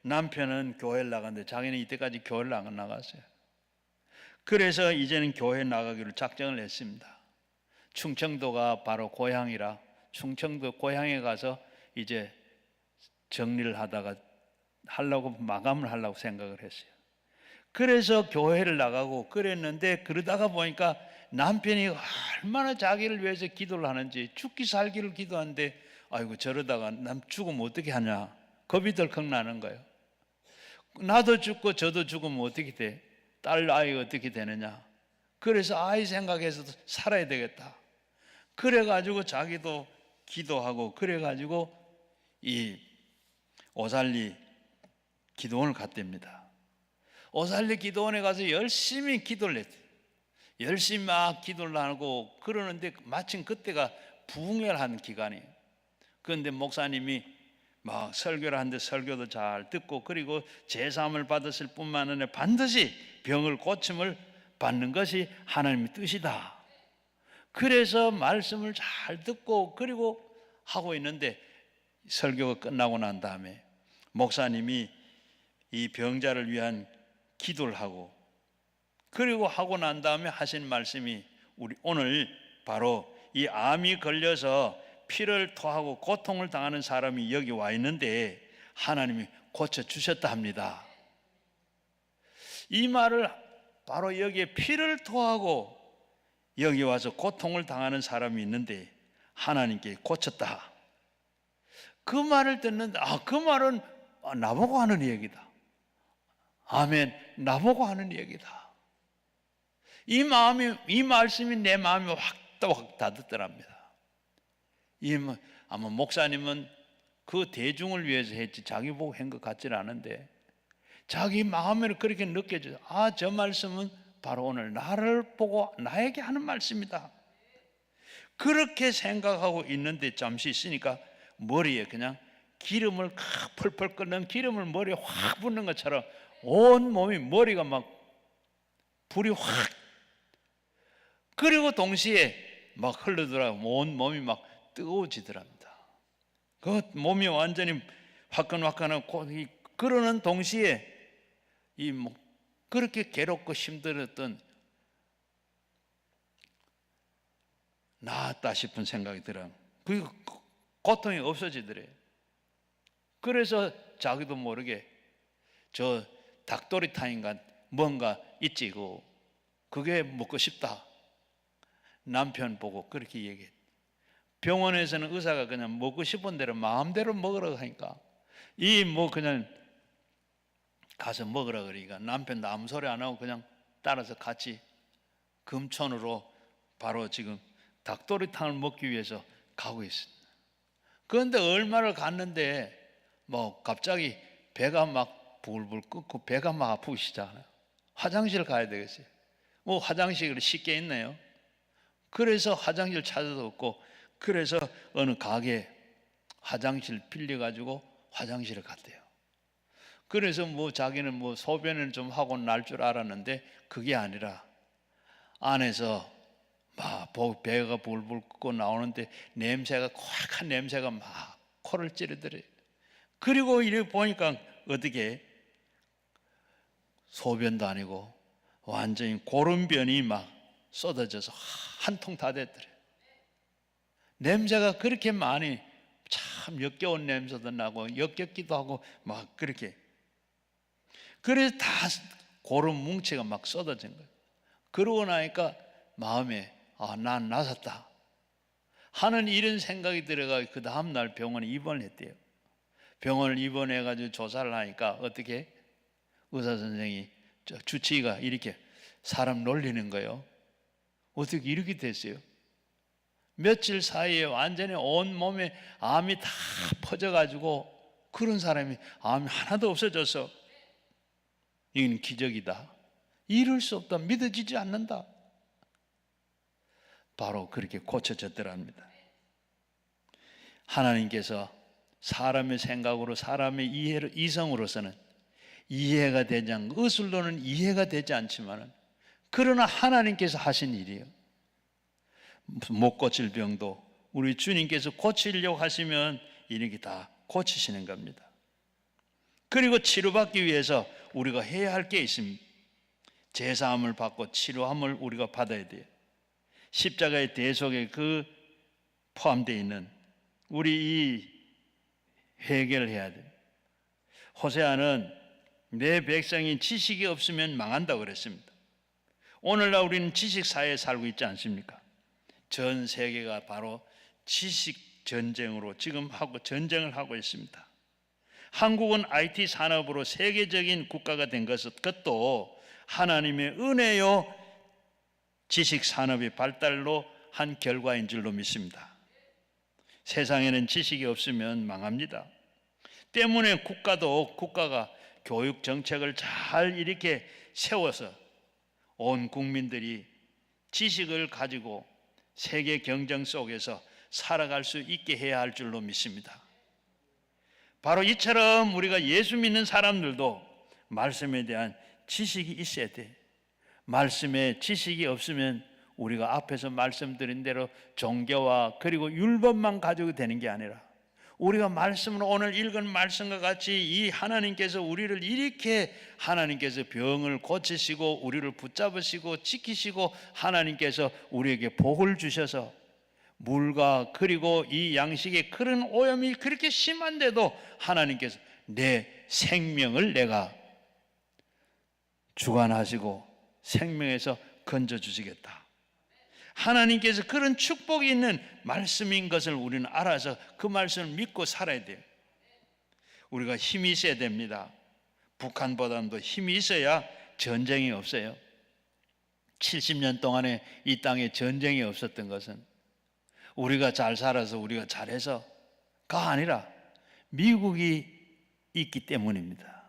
남편은 교회를 나갔는데 자기는 이때까지 교회를 안 나갔어요. 그래서 이제는 교회 나가기로 작정을 했습니다. 충청도가 바로 고향이라 충청도 고향에 가서 이제 정리를 하다가 마감을 하려고 생각을 했어요. 그래서 교회를 나가고 그랬는데 그러다가 보니까 남편이 얼마나 자기를 위해서 기도를 하는지 죽기 살기를 기도하는데 아이고 저러다가 남 죽으면 어떻게 하냐 겁이 덜컥 나는 거예요. 나도 죽고 저도 죽으면 어떻게 돼? 딸 아이 어떻게 되느냐. 그래서 아이 생각해서도 살아야 되겠다. 그래가지고 자기도 기도하고 그래가지고 이 오살리 기도원을 갔답니다. 오살리 기도원에 가서 열심히 기도를 했대요. 열심히 막 기도를 하고 그러는데 마침 그때가 부흥회를 기간이에요. 그런데 목사님이 막 설교를 하는데 설교도 잘 듣고 그리고 제사함을 받았을 뿐만 아니라 반드시 병을 고침을 받는 것이 하나님의 뜻이다. 그래서 말씀을 잘 듣고 그리고 하고 있는데 설교가 끝나고 난 다음에 목사님이 이 병자를 위한 기도를 하고 그리고 하고 난 다음에 하신 말씀이 우리 오늘 바로 이 암이 걸려서 피를 토하고 고통을 당하는 사람이 여기 와 있는데 하나님이 고쳐주셨다 합니다. 이 말을 바로 여기에 피를 토하고 여기 와서 고통을 당하는 사람이 있는데 하나님께 고쳤다. 그 말을 듣는데 그 말은 나보고 하는 얘기다. 아멘. 나보고 하는 얘기다. 이 말씀이 내 마음에 확 닿았더랍니다. 아마 목사님은 그 대중을 위해서 했지 자기 보고 한 것 같지는 않은데 자기 마음에 그렇게 느껴져요. 저 말씀은 바로 오늘 나를 보고 나에게 하는 말씀이다. 그렇게 생각하고 있는데 잠시 있으니까 머리에 그냥 기름을 펄펄 끓는 기름을 머리에 확 붓는 것처럼 온 몸이 머리가 막 불이 확 그리고 동시에 막 흘러들어가고 온 몸이 막 뜨거워지더랍니다. 그 몸이 완전히 화끈화끈하고 그러는 동시에 그렇게 괴롭고 힘들었던 나았다 싶은 생각이 들어요. 그 고통이 없어지더래요. 그래서 자기도 모르게 저 닭도리탕인가 뭔가 있지 그게 먹고 싶다. 남편 보고 그렇게 얘기했. 병원에서는 의사가 그냥 먹고 싶은 대로 마음대로 먹으라고 하니까 그냥 가서 먹으라 그러니까 남편도 아무 소리 안 하고 그냥 따라서 같이 금촌으로 바로 지금 닭도리탕을 먹기 위해서 가고 있습니다. 그런데 얼마를 갔는데 갑자기 배가 막 불불 끓고 배가 막 아프기 시작하네요. 화장실 가야 되겠어요. 화장실이 쉽게 있네요. 그래서 화장실 찾아도 없고 그래서 어느 가게 화장실 빌려가지고 화장실을 갔대요. 그래서 자기는 소변을 좀 하고 날 줄 알았는데 그게 아니라 안에서 막 배가 불불 끓고 나오는데 냄새가 고약한 냄새가 막 코를 찌르더래요. 그리고 이렇게 보니까 어떻게 소변도 아니고 완전히 고름변이 막 쏟아져서 한 통 다 됐더래요. 냄새가 그렇게 많이 참 역겨운 냄새도 나고 역겹기도 하고 막 그렇게 그래서 다 고름 뭉치가 막 쏟아진 거예요. 그러고 나니까 마음에 난 나섰다 하는 이런 생각이 들어가 그 다음날 병원에 입원을 했대요. 병원을 입원해가지고 조사를 하니까 어떻게 의사 선생이 주치의가 이렇게 사람 놀리는 거예요. 어떻게 이렇게 됐어요? 며칠 사이에 완전히 온 몸에 암이 다 퍼져가지고 그런 사람이 암이 하나도 없어져서 이건 기적이다. 이럴 수 없다. 믿어지지 않는다. 바로 그렇게 고쳐졌더랍니다. 하나님께서 사람의 생각으로 사람의 이성으로서는 이해가 되지 않고 의술로는 이해가 되지 않지만 그러나 하나님께서 하신 일이에요. 못 고칠 병도 우리 주님께서 고치려고 하시면 이렇게 다 고치시는 겁니다. 그리고 치료받기 위해서 우리가 해야 할 게 있습니다. 제사함을 받고 치료함을 우리가 받아야 돼요. 십자가의 대속에 포함되어 있는 우리 이 회개를 해야 돼요. 호세아는 내 백성이 지식이 없으면 망한다고 그랬습니다. 오늘날 우리는 지식 사회에 살고 있지 않습니까? 전 세계가 바로 지식 전쟁으로 지금 전쟁을 하고 있습니다. 한국은 IT 산업으로 세계적인 국가가 된 것도 하나님의 은혜요 지식 산업의 발달로 한 결과인 줄로 믿습니다. 세상에는 지식이 없으면 망합니다. 때문에 국가가 교육 정책을 잘 이렇게 세워서 온 국민들이 지식을 가지고 세계 경쟁 속에서 살아갈 수 있게 해야 할 줄로 믿습니다. 바로 이처럼 우리가 예수 믿는 사람들도 말씀에 대한 지식이 있어야 돼. 말씀에 지식이 없으면 우리가 앞에서 말씀드린 대로 종교와 그리고 율법만 가지고 되는 게 아니라 우리가 말씀으로 오늘 읽은 말씀과 같이 이 하나님께서 우리를 이렇게 하나님께서 병을 고치시고 우리를 붙잡으시고 지키시고 하나님께서 우리에게 복을 주셔서 물과 그리고 이 양식의 그런 오염이 그렇게 심한데도 하나님께서 내 생명을 내가 주관하시고 생명에서 건져주시겠다. 하나님께서 그런 축복이 있는 말씀인 것을 우리는 알아서 그 말씀을 믿고 살아야 돼요. 우리가 힘이 있어야 됩니다. 북한보다는 더 힘이 있어야 전쟁이 없어요. 70년 동안에 이 땅에 전쟁이 없었던 것은 우리가 잘 살아서 우리가 잘해서가 아니라 미국이 있기 때문입니다.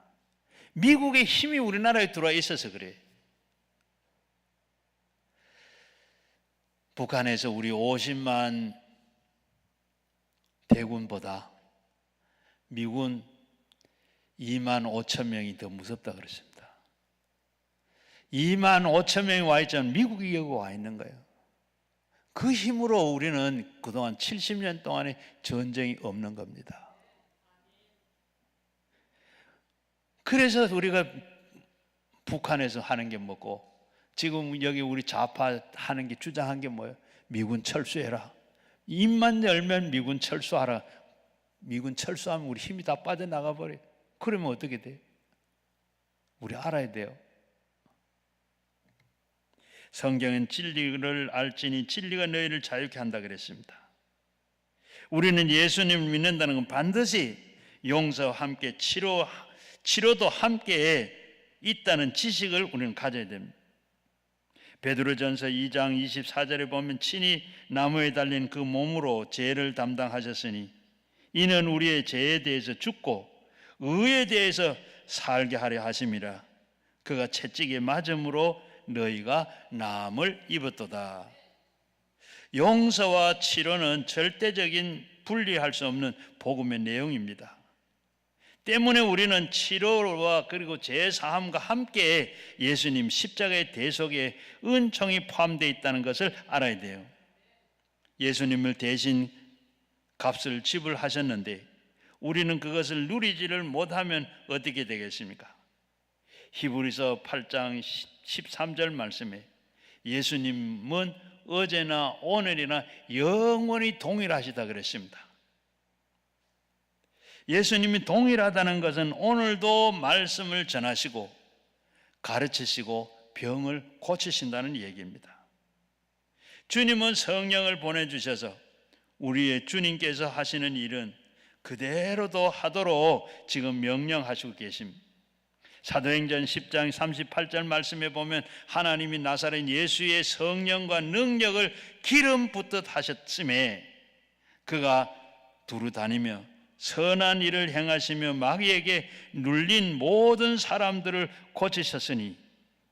미국의 힘이 우리나라에 들어와 있어서 그래요. 북한에서 우리 50만 대군보다 미군 2만 5천 명이 더 무섭다 그랬습니다. 2만 5천 명이 와 있잖아요. 미국이 여기 와 있는 거예요. 그 힘으로 우리는 그동안 70년 동안에 전쟁이 없는 겁니다. 그래서 우리가 북한에서 하는 게 뭐고 지금 여기 우리 좌파 하는 게 주장한 게 뭐예요? 미군 철수해라. 입만 열면 미군 철수하라. 미군 철수하면 우리 힘이 다 빠져나가 버려요. 그러면 어떻게 돼요? 우리 알아야 돼요. 성경은 진리를 알지니 진리가 너희를 자유케 한다 그랬습니다. 우리는 예수님을 믿는다는 건 반드시 용서와 함께 치료도 함께 있다는 지식을 우리는 가져야 됩니다. 베드로전서 2장 24절에 보면 친히 나무에 달린 그 몸으로 죄를 담당하셨으니 이는 우리의 죄에 대해서 죽고 의에 대해서 살게 하려 하심이라. 그가 채찍에 맞음으로 너희가 나음을 입었도다. 용서와 치료는 절대적인 분리할 수 없는 복음의 내용입니다. 때문에 우리는 치료와 그리고 죄사함과 함께 예수님 십자가의 대속에 은총이 포함되어 있다는 것을 알아야 돼요. 예수님을 대신 값을 지불하셨는데 우리는 그것을 누리지를 못하면 어떻게 되겠습니까? 히브리서 8장 13절 말씀에 예수님은 어제나 오늘이나 영원히 동일하시다 그랬습니다. 예수님이 동일하다는 것은 오늘도 말씀을 전하시고 가르치시고 병을 고치신다는 얘기입니다. 주님은 성령을 보내주셔서 우리의 주님께서 하시는 일은 그대로도 하도록 지금 명령하시고 계십니다. 사도행전 10장 38절 말씀에 보면 하나님이 나사렛 예수의 성령과 능력을 기름 붓듯 하셨음에 그가 두루 다니며 선한 일을 행하시며 마귀에게 눌린 모든 사람들을 고치셨으니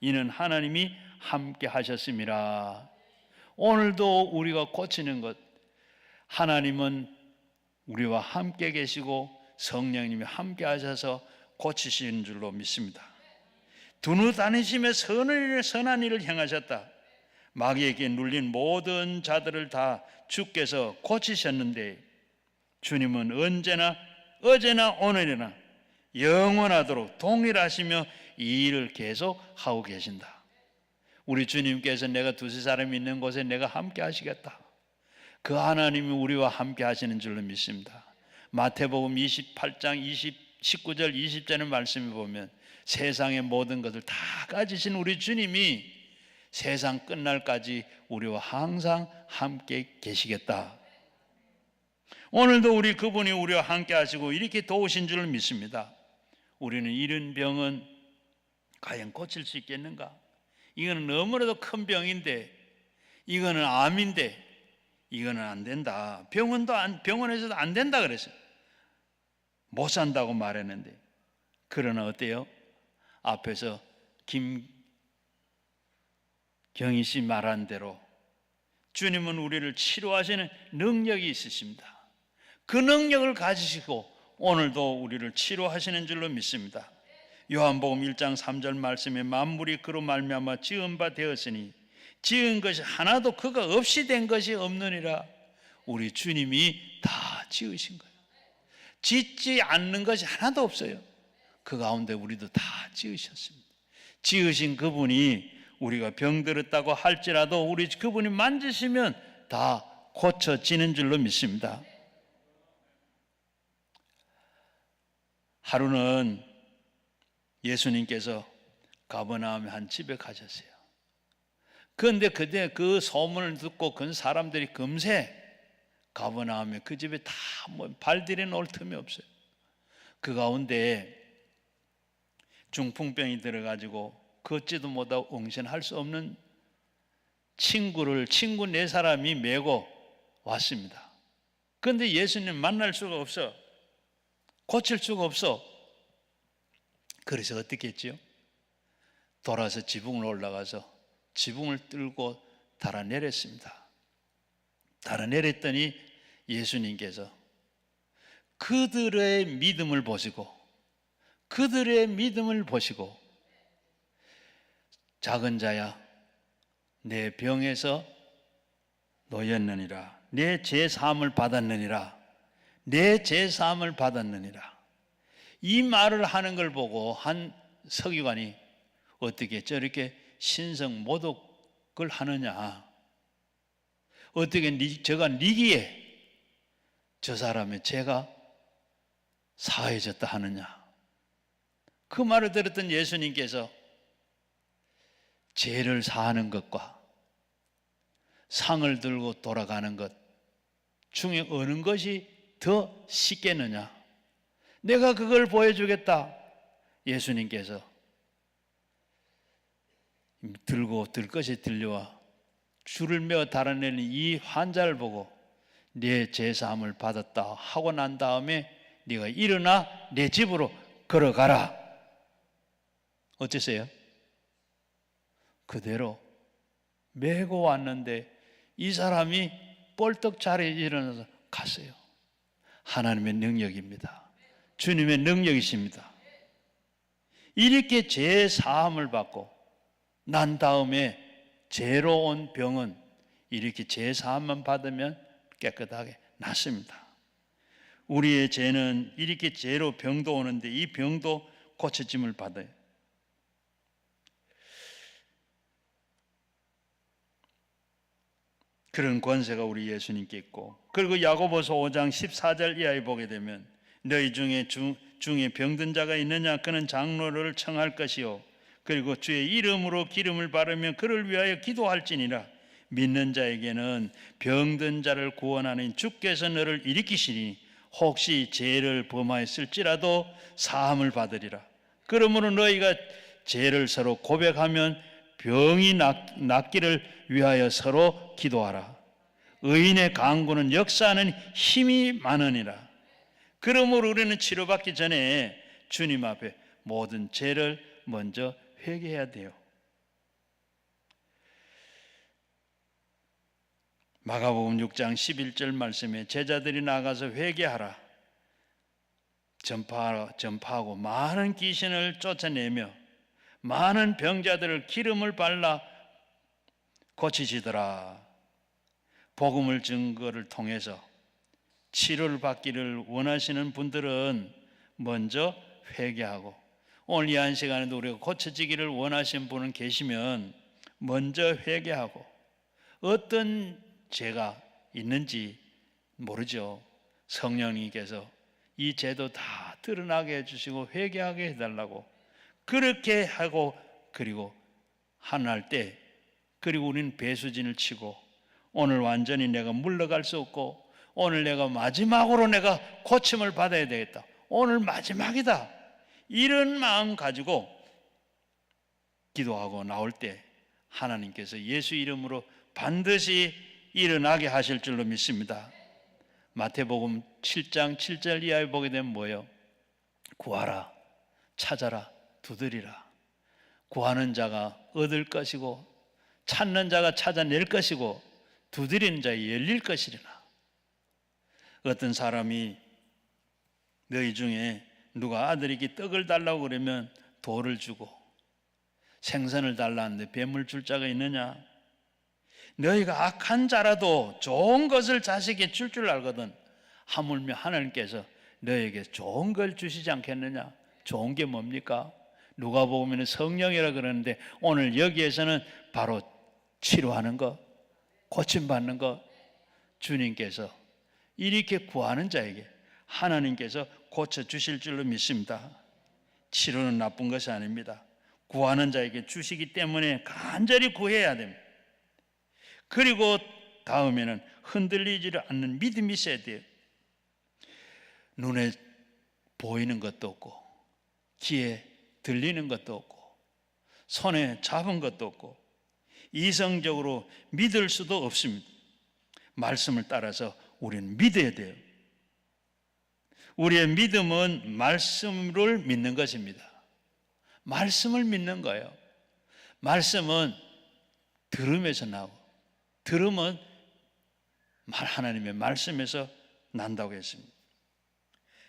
이는 하나님이 함께 하셨음이라. 오늘도 우리가 고치는 것, 하나님은 우리와 함께 계시고 성령님이 함께 하셔서 고치시는 줄로 믿습니다. 두루 다니시며 선한 일을 행하셨다. 마귀에게 눌린 모든 자들을 다 주께서 고치셨는데 주님은 언제나 어제나 오늘이나 영원하도록 동일하시며 이 일을 계속 하고 계신다. 우리 주님께서 내가 두세 사람이 있는 곳에 내가 함께 하시겠다. 그 하나님이 우리와 함께 하시는 줄로 믿습니다. 마태복음 28장 19절 20절의 말씀을 보면 세상의 모든 것을 다 가지신 우리 주님이 세상 끝날까지 우리와 항상 함께 계시겠다. 오늘도 그분이 우리와 함께 하시고 이렇게 도우신 줄 믿습니다. 우리는 이런 병은 과연 고칠 수 있겠는가? 이거는 너무나도 큰 병인데 이거는 암인데 이거는 안 된다. 병원에서도 안 된다 그랬어요. 못 산다고 말했는데, 그러나 어때요? 앞에서 김경희 씨 말한 대로 주님은 우리를 치료하시는 능력이 있으십니다. 그 능력을 가지시고 오늘도 우리를 치료하시는 줄로 믿습니다. 요한복음 1장 3절 말씀에 만물이 그로 말미암아 지은 바 되었으니 지은 것이 하나도 그가 없이 된 것이 없느니라. 우리 주님이 다 지으신 거예요. 짓지 않는 것이 하나도 없어요. 그 가운데 우리도 다 지으셨습니다. 지으신 그분이 우리가 병들었다고 할지라도 우리 그분이 만지시면 다 고쳐지는 줄로 믿습니다. 하루는 예수님께서 가버나움의 한 집에 가셨어요. 그런데 그때 그 소문을 듣고 그 사람들이 금세 가버나움에 그 집에 다 발디뎌 놓을 틈이 없어요. 그 가운데 중풍병이 들어가지고 걷지도 못하고 응신할 수 없는 친구 4사람이 메고 왔습니다. 그런데 예수님 만날 수가 없어. 고칠 수가 없어. 그래서 어떻게 했지요? 돌아서 지붕을 올라가서 지붕을 뚫고 달아내렸습니다. 달아내렸더니 예수님께서 그들의 믿음을 보시고 작은 자야 내 병에서 놓였느니라. 내 죄사함을 받았느니라. 이 말을 하는 걸 보고 한 서기관이 어떻게 저렇게 신성 모독을 하느냐, 어떻게 저가 니기에 저 사람의 죄가 사해졌다 하느냐. 그 말을 들었던 예수님께서 죄를 사하는 것과 상을 들고 돌아가는 것 중에 어느 것이 더 쉽겠느냐. 내가 그걸 보여주겠다. 예수님께서 들 것이 들려와 줄을 메어 달아내는 이 환자를 보고 내 죄사함을 받았다 하고 난 다음에 네가 일어나 내 집으로 걸어가라. 어땠어요? 그대로 메고 왔는데 이 사람이 뻘떡 자리에 일어나서 갔어요. 하나님의 능력입니다. 주님의 능력이십니다. 이렇게 죄 사함을 받고 난 다음에 죄로 온 병은 이렇게 죄 사함만 받으면 깨끗하게 낫습니다. 우리의 죄는 이렇게 죄로 병도 오는데 이 병도 고쳐짐을 받아요. 그런 권세가 우리 예수님께 있고, 그리고 야고보서 5장 14절 이하에 보게 되면 너희 중에 병든 자가 있느냐 그는 장로를 청할 것이요 그리고 주의 이름으로 기름을 바르면 그를 위하여 기도할지니라. 믿는 자에게는 병든 자를 구원하는 주께서 너를 일으키시니 혹시 죄를 범하였을지라도 사함을 받으리라. 그러므로 너희가 죄를 서로 고백하면 병이 낫기를 위하여 서로 기도하라. 의인의 간구는 역사하는 힘이 많으니라. 그러므로 우리는 치료받기 전에 주님 앞에 모든 죄를 먼저 회개해야 돼요. 마가복음 6장 11절 말씀에 제자들이 나가서 회개하라. 전파하고 많은 귀신을 쫓아내며 많은 병자들을 기름을 발라 고치시더라. 복음을 증거를 통해서 치료를 받기를 원하시는 분들은 먼저 회개하고, 오늘 이 한 시간에도 우리가 고쳐지기를 원하시는 분은 계시면 먼저 회개하고, 어떤 죄가 있는지 모르죠. 성령님께서 이 죄도 다 드러나게 해주시고 회개하게 해달라고 그렇게 하고, 그리고 하나할 때, 그리고 우리는 배수진을 치고 오늘 완전히 내가 물러갈 수 없고 오늘 내가 마지막으로 내가 고침을 받아야 되겠다, 오늘 마지막이다, 이런 마음 가지고 기도하고 나올 때 하나님께서 예수 이름으로 반드시 일어나게 하실 줄로 믿습니다. 마태복음 7장 7절 이하에 보게 되면 뭐예요? 구하라, 찾아라, 두드리라. 구하는 자가 얻을 것이고 찾는 자가 찾아낼 것이고 두드리는 자에 열릴 것이리라. 어떤 사람이 너희 중에 누가 아들에게 떡을 달라고 그러면 돌을 주고 생선을 달라는데 뱀을 줄 자가 있느냐? 너희가 악한 자라도 좋은 것을 자식에게 줄 알거든 하물며 하나님께서 너희에게 좋은 걸 주시지 않겠느냐? 좋은 게 뭡니까? 누가복음에는 성령이라 그러는데 오늘 여기에서는 바로 치료하는 것, 고침받는 것, 주님께서 이렇게 구하는 자에게 하나님께서 고쳐주실 줄로 믿습니다. 치료는 나쁜 것이 아닙니다. 구하는 자에게 주시기 때문에 간절히 구해야 됩니다. 그리고 다음에는 흔들리지를 않는 믿음이 있어야 돼요. 눈에 보이는 것도 없고 귀에 들리는 것도 없고 손에 잡은 것도 없고 이성적으로 믿을 수도 없습니다. 말씀을 따라서 우리는 믿어야 돼요. 우리의 믿음은 말씀을 믿는 것입니다. 말씀을 믿는 거예요. 말씀은 들음에서 나오고 들음은 하나님의 말씀에서 난다고 했습니다.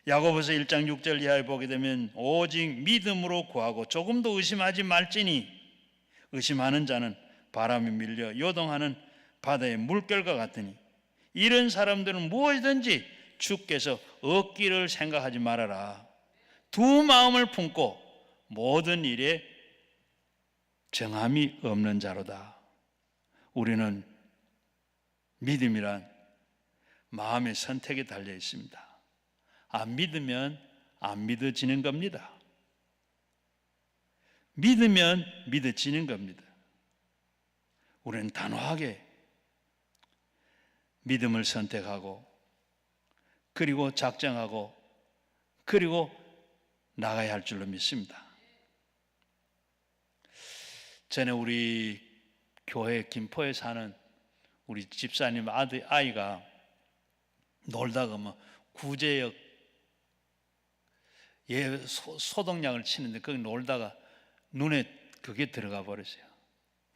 야고보서 1장 6절 이하에 보게 되면 오직 믿음으로 구하고 조금도 의심하지 말지니 의심하는 자는 바람에 밀려 요동하는 바다의 물결과 같으니 이런 사람들은 무엇이든지 주께서 얻기를 생각하지 말아라. 두 마음을 품고 모든 일에 정함이 없는 자로다. 우리는 믿음이란 마음의 선택에 달려 있습니다. 안 믿으면 안 믿어지는 겁니다. 믿으면 믿어지는 겁니다. 우리는 단호하게 믿음을 선택하고 그리고 작정하고 그리고 나가야 할 줄로 믿습니다. 전에 우리 교회 김포에 사는 우리 집사님 아이가 놀다가 구제역 소독약을 치는데 거기 놀다가 눈에 그게 들어가 버렸어요.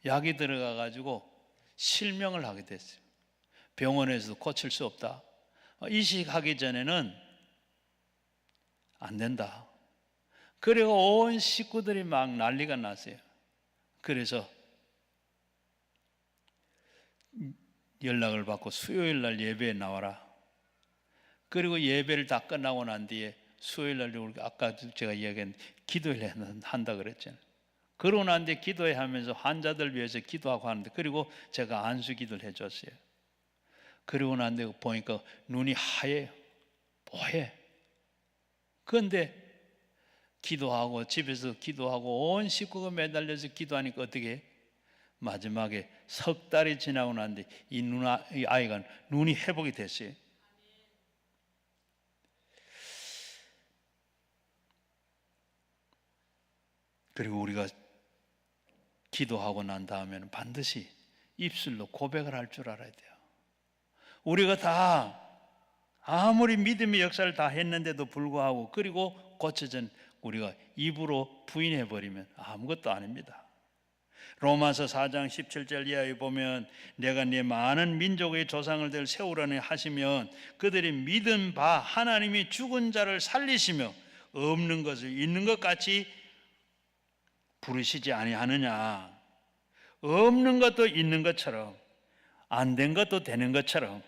약이 들어가 가지고 실명을 하게 됐어요. 병원에서도 고칠 수 없다. 이식하기 전에는 안 된다. 그리고 온 식구들이 막 난리가 났어요. 그래서 연락을 받고 수요일 날 예배에 나와라. 그리고 예배를 다 끝나고 난 뒤에 수요일 날 아까 제가 이야기한 기도를 한다 그랬잖아요. 그러고 난 뒤에 기도회 하면서 환자들 위해서 기도하고 하는데 그리고 제가 안수 기도를 해줬어요. 그리고 난 뒤에 보니까 눈이 하얘요. 뽀해. 그런데 기도하고 집에서 기도하고 온 식구가 매달려서 기도하니까 어떻게 해? 마지막에 석 달이 지나고 난 뒤에 이 아이가 눈이 회복이 됐어요. 그리고 우리가 기도하고 난 다음에는 반드시 입술로 고백을 할 줄 알아야 돼요. 우리가 다 아무리 믿음의 역사를 다 했는데도 불구하고 그리고 고쳐진 우리가 입으로 부인해버리면 아무것도 아닙니다. 로마서 4장 17절 이하에 보면 내가 네 많은 민족의 조상을 세우라니 하시면 그들이 믿은 바 하나님이 죽은 자를 살리시며 없는 것을 있는 것 같이 부르시지 아니하느냐. 없는 것도 있는 것처럼 안 된 것도 되는 것처럼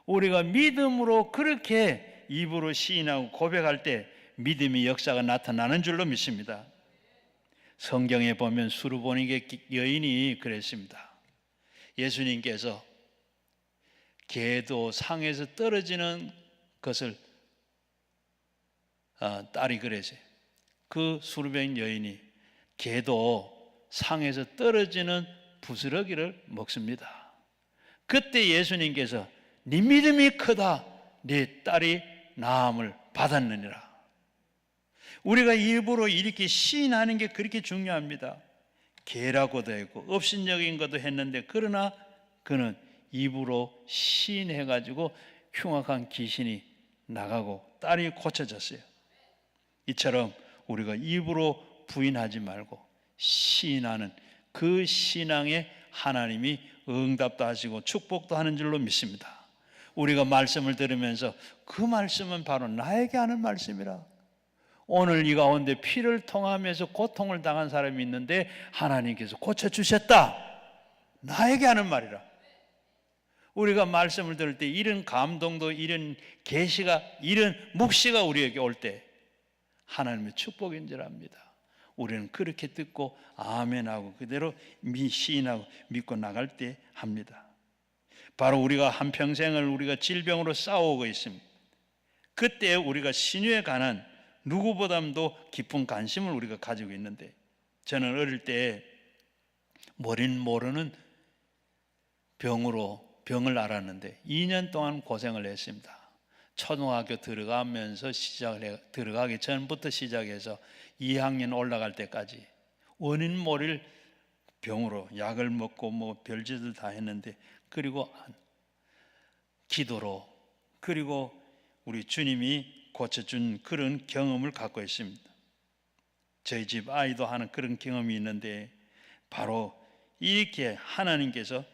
우리가 믿음으로 그렇게 입으로 시인하고 고백할 때 믿음의 역사가 나타나는 줄로 믿습니다. 성경에 보면 수르보니게 여인이 그랬습니다. 예수님께서 개도 상에서 떨어지는 것을 딸이 그랬어요. 그 수르보니 여인이 개도 상에서 떨어지는 부스러기를 먹습니다. 그때 예수님께서 네 믿음이 크다, 네 딸이 나음을 받았느니라. 우리가 일부러 이렇게 시인하는 게 그렇게 중요합니다. 개라고도 했고 업신여긴 것도 했는데 그러나 그는 입으로 시인해가지고 흉악한 귀신이 나가고 딸이 고쳐졌어요. 이처럼 우리가 입으로 부인하지 말고 시인하는 그 신앙에 하나님이 응답도 하시고 축복도 하는 줄로 믿습니다. 우리가 말씀을 들으면서 그 말씀은 바로 나에게 하는 말씀이라. 오늘 이 가운데 피를 통하면서 고통을 당한 사람이 있는데 하나님께서 고쳐주셨다. 나에게 하는 말이라. 우리가 말씀을 들을 때 이런 감동도, 이런 계시가, 이런 묵시가 우리에게 올 때 하나님의 축복인 줄 압니다. 우리는 그렇게 듣고 아멘하고 그대로 시인하고 믿고 나갈 때 합니다. 바로 우리가 한평생을 우리가 질병으로 싸워오고 있습니다. 그때 우리가 신유에 관한 누구보다도 깊은 관심을 우리가 가지고 있는데, 저는 어릴 때 모르는 병을 앓았는데 2년 동안 고생을 했습니다. 초등학교 들어가면서 들어가기 전부터 시작해서 2학년 올라갈 때까지 원인 모를 병으로 약을 먹고 뭐 별짓을 다 했는데, 그리고 기도로, 그리고 우리 주님이 고쳐준 그런 경험을 갖고 있습니다. 저희 집 아이도 하는 그런 경험이 있는데, 바로 이렇게 하나님께서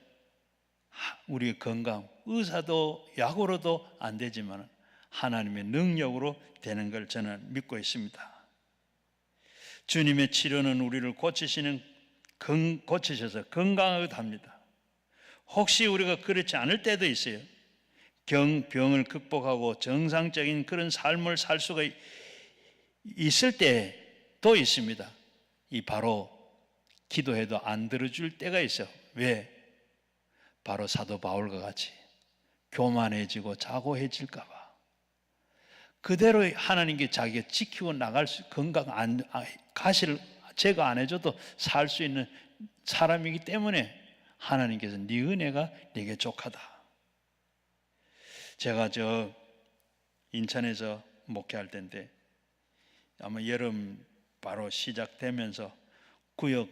우리의 건강, 의사도 약으로도 안 되지만 하나님의 능력으로 되는 걸 저는 믿고 있습니다. 주님의 치료는 우리를 고치셔서 건강하게 합니다. 혹시 우리가 그렇지 않을 때도 있어요. 병을 극복하고 정상적인 그런 삶을 살 수가 있을 때도 있습니다. 이 바로 기도해도 안 들어줄 때가 있어요. 왜? 바로 사도 바울과 같이 교만해지고 자고해질까 봐, 그대로 하나님께 자기가 지키고 나갈 수, 건강 가시를 제거 안 해줘도 살 수 있는 사람이기 때문에 하나님께서 네 은혜가 네게 족하다. 제가 인천에서 목회할 때인데, 아마 여름 바로 시작되면서 구역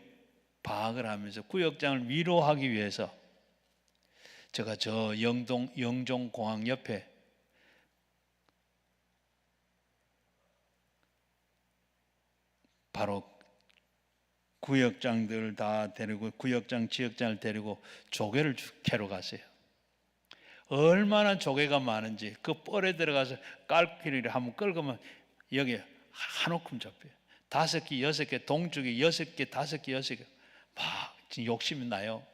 방학을 하면서 구역장을 위로하기 위해서 제가 영종공항 옆에 바로 구역장들 다 데리고, 구역장, 지역장을 데리고 조개를 캐러 갔어요. 얼마나 조개가 많은지 그 뻘에 들어가서 깔기를 한번 끌고면 여기 한 움큼 잡혀요. 5개, 6개, 동쪽에 6개, 5개, 6개 막 욕심이 나요.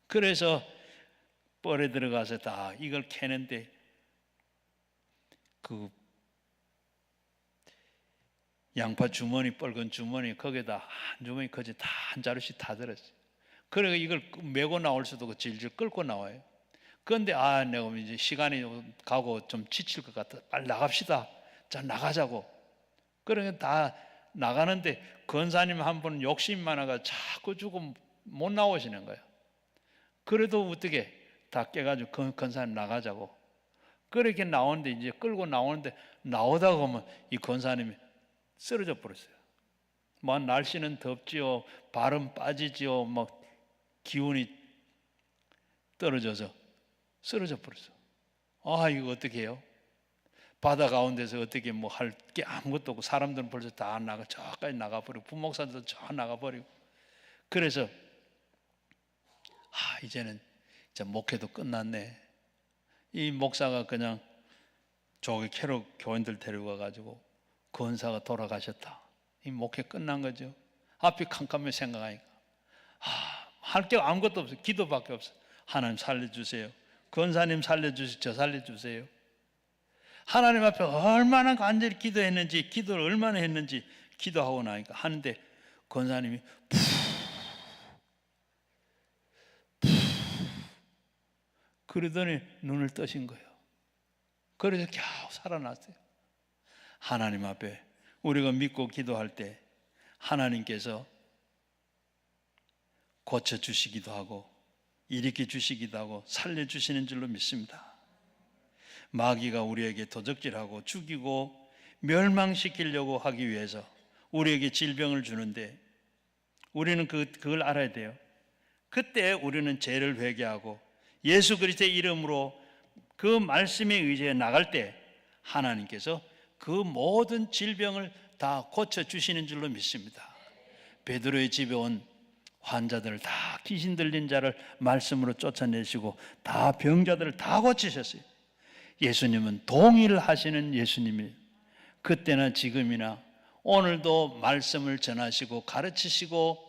그래서 뻘에 들어가서 다 이걸 캐는데, 그 양파 주머니, 뻘건 주머니, 거기다 한 주머니 거지 다 한 자루씩 다 들었어요. 그래서 이걸 메고 나올 수도 없고 질질 끌고 나와요. 그런데 내가 이제 시간이 가고 좀 지칠 것 같아. 빨리 나갑시다. 자, 나가자고. 그러니까 다 나가는데 권사님 한 분은 욕심이 많아가 자꾸 주고 못 나오시는 거예요. 그래도 어떻게 다 깨가지고 권사님 나가자고. 그렇게 나오는데, 이제 끌고 나오는데, 나오다가 보면 이 권사님이 쓰러져 버렸어요. 뭐 날씨는 덥지요, 발은 빠지지요, 막 기운이 떨어져서 쓰러져 버렸어. 이거 어떻게 해요? 바다 가운데서 어떻게 뭐 할 게 아무것도 없고, 사람들은 벌써 다 저까지 나가버리고, 부목사들도 저 나가버리고. 그래서 이제는 목회도 끝났네. 이 목사가 그냥 조개 캐러 교인들 데리고 가가지고 권사가 돌아가셨다. 이 목회 끝난 거죠. 앞이 캄캄해 생각하니까 할 게 아무것도 없어요. 기도밖에 없어요. 하나님 살려주세요. 권사님 살려주세요. 저 살려주세요. 하나님 앞에 얼마나 간절히 기도했는지, 기도를 얼마나 했는지 기도하고 나니까 하는데, 권사님이 그러더니 눈을 뜨신 거예요. 그래서 겨우 살아났어요. 하나님 앞에 우리가 믿고 기도할 때 하나님께서 고쳐주시기도 하고 일으켜 주시기도 하고 살려주시는 줄로 믿습니다. 마귀가 우리에게 도적질하고 죽이고 멸망시키려고 하기 위해서 우리에게 질병을 주는데, 우리는 그걸 알아야 돼요. 그때 우리는 죄를 회개하고 예수 그리스도의 이름으로 그 말씀에 의지해 나갈 때 하나님께서 그 모든 질병을 다 고쳐주시는 줄로 믿습니다. 베드로의 집에 온 환자들을 다 귀신 들린 자를 말씀으로 쫓아내시고 다 병자들을 다 고치셨어요. 예수님은 동일하시는 예수님이에요. 그때나 지금이나 오늘도 말씀을 전하시고 가르치시고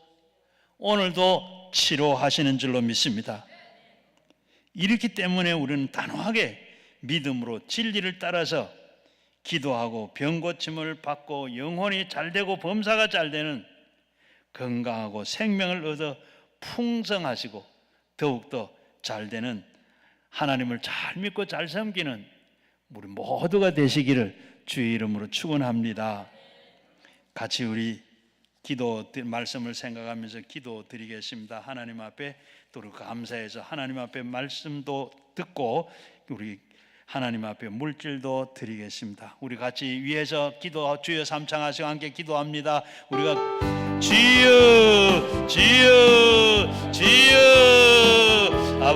오늘도 치료하시는 줄로 믿습니다. 이렇기 때문에 우리는 단호하게 믿음으로 진리를 따라서 기도하고 병 고침을 받고 영혼이 잘되고 범사가 잘되는 건강하고 생명을 얻어 풍성하시고 더욱더 잘되는 하나님을 잘 믿고 잘 섬기는 우리 모두가 되시기를 주의 이름으로 축원합니다. 같이 우리 기도 말씀을 생각하면서 기도 드리겠습니다. 하나님 앞에 또 감사해서 하나님 앞에 말씀도 듣고 우리 하나님 앞에 물질도 드리겠습니다. 우리 같이 위에서 기도 주여 삼창하시고 함께 기도합니다. 우리가 주여 주여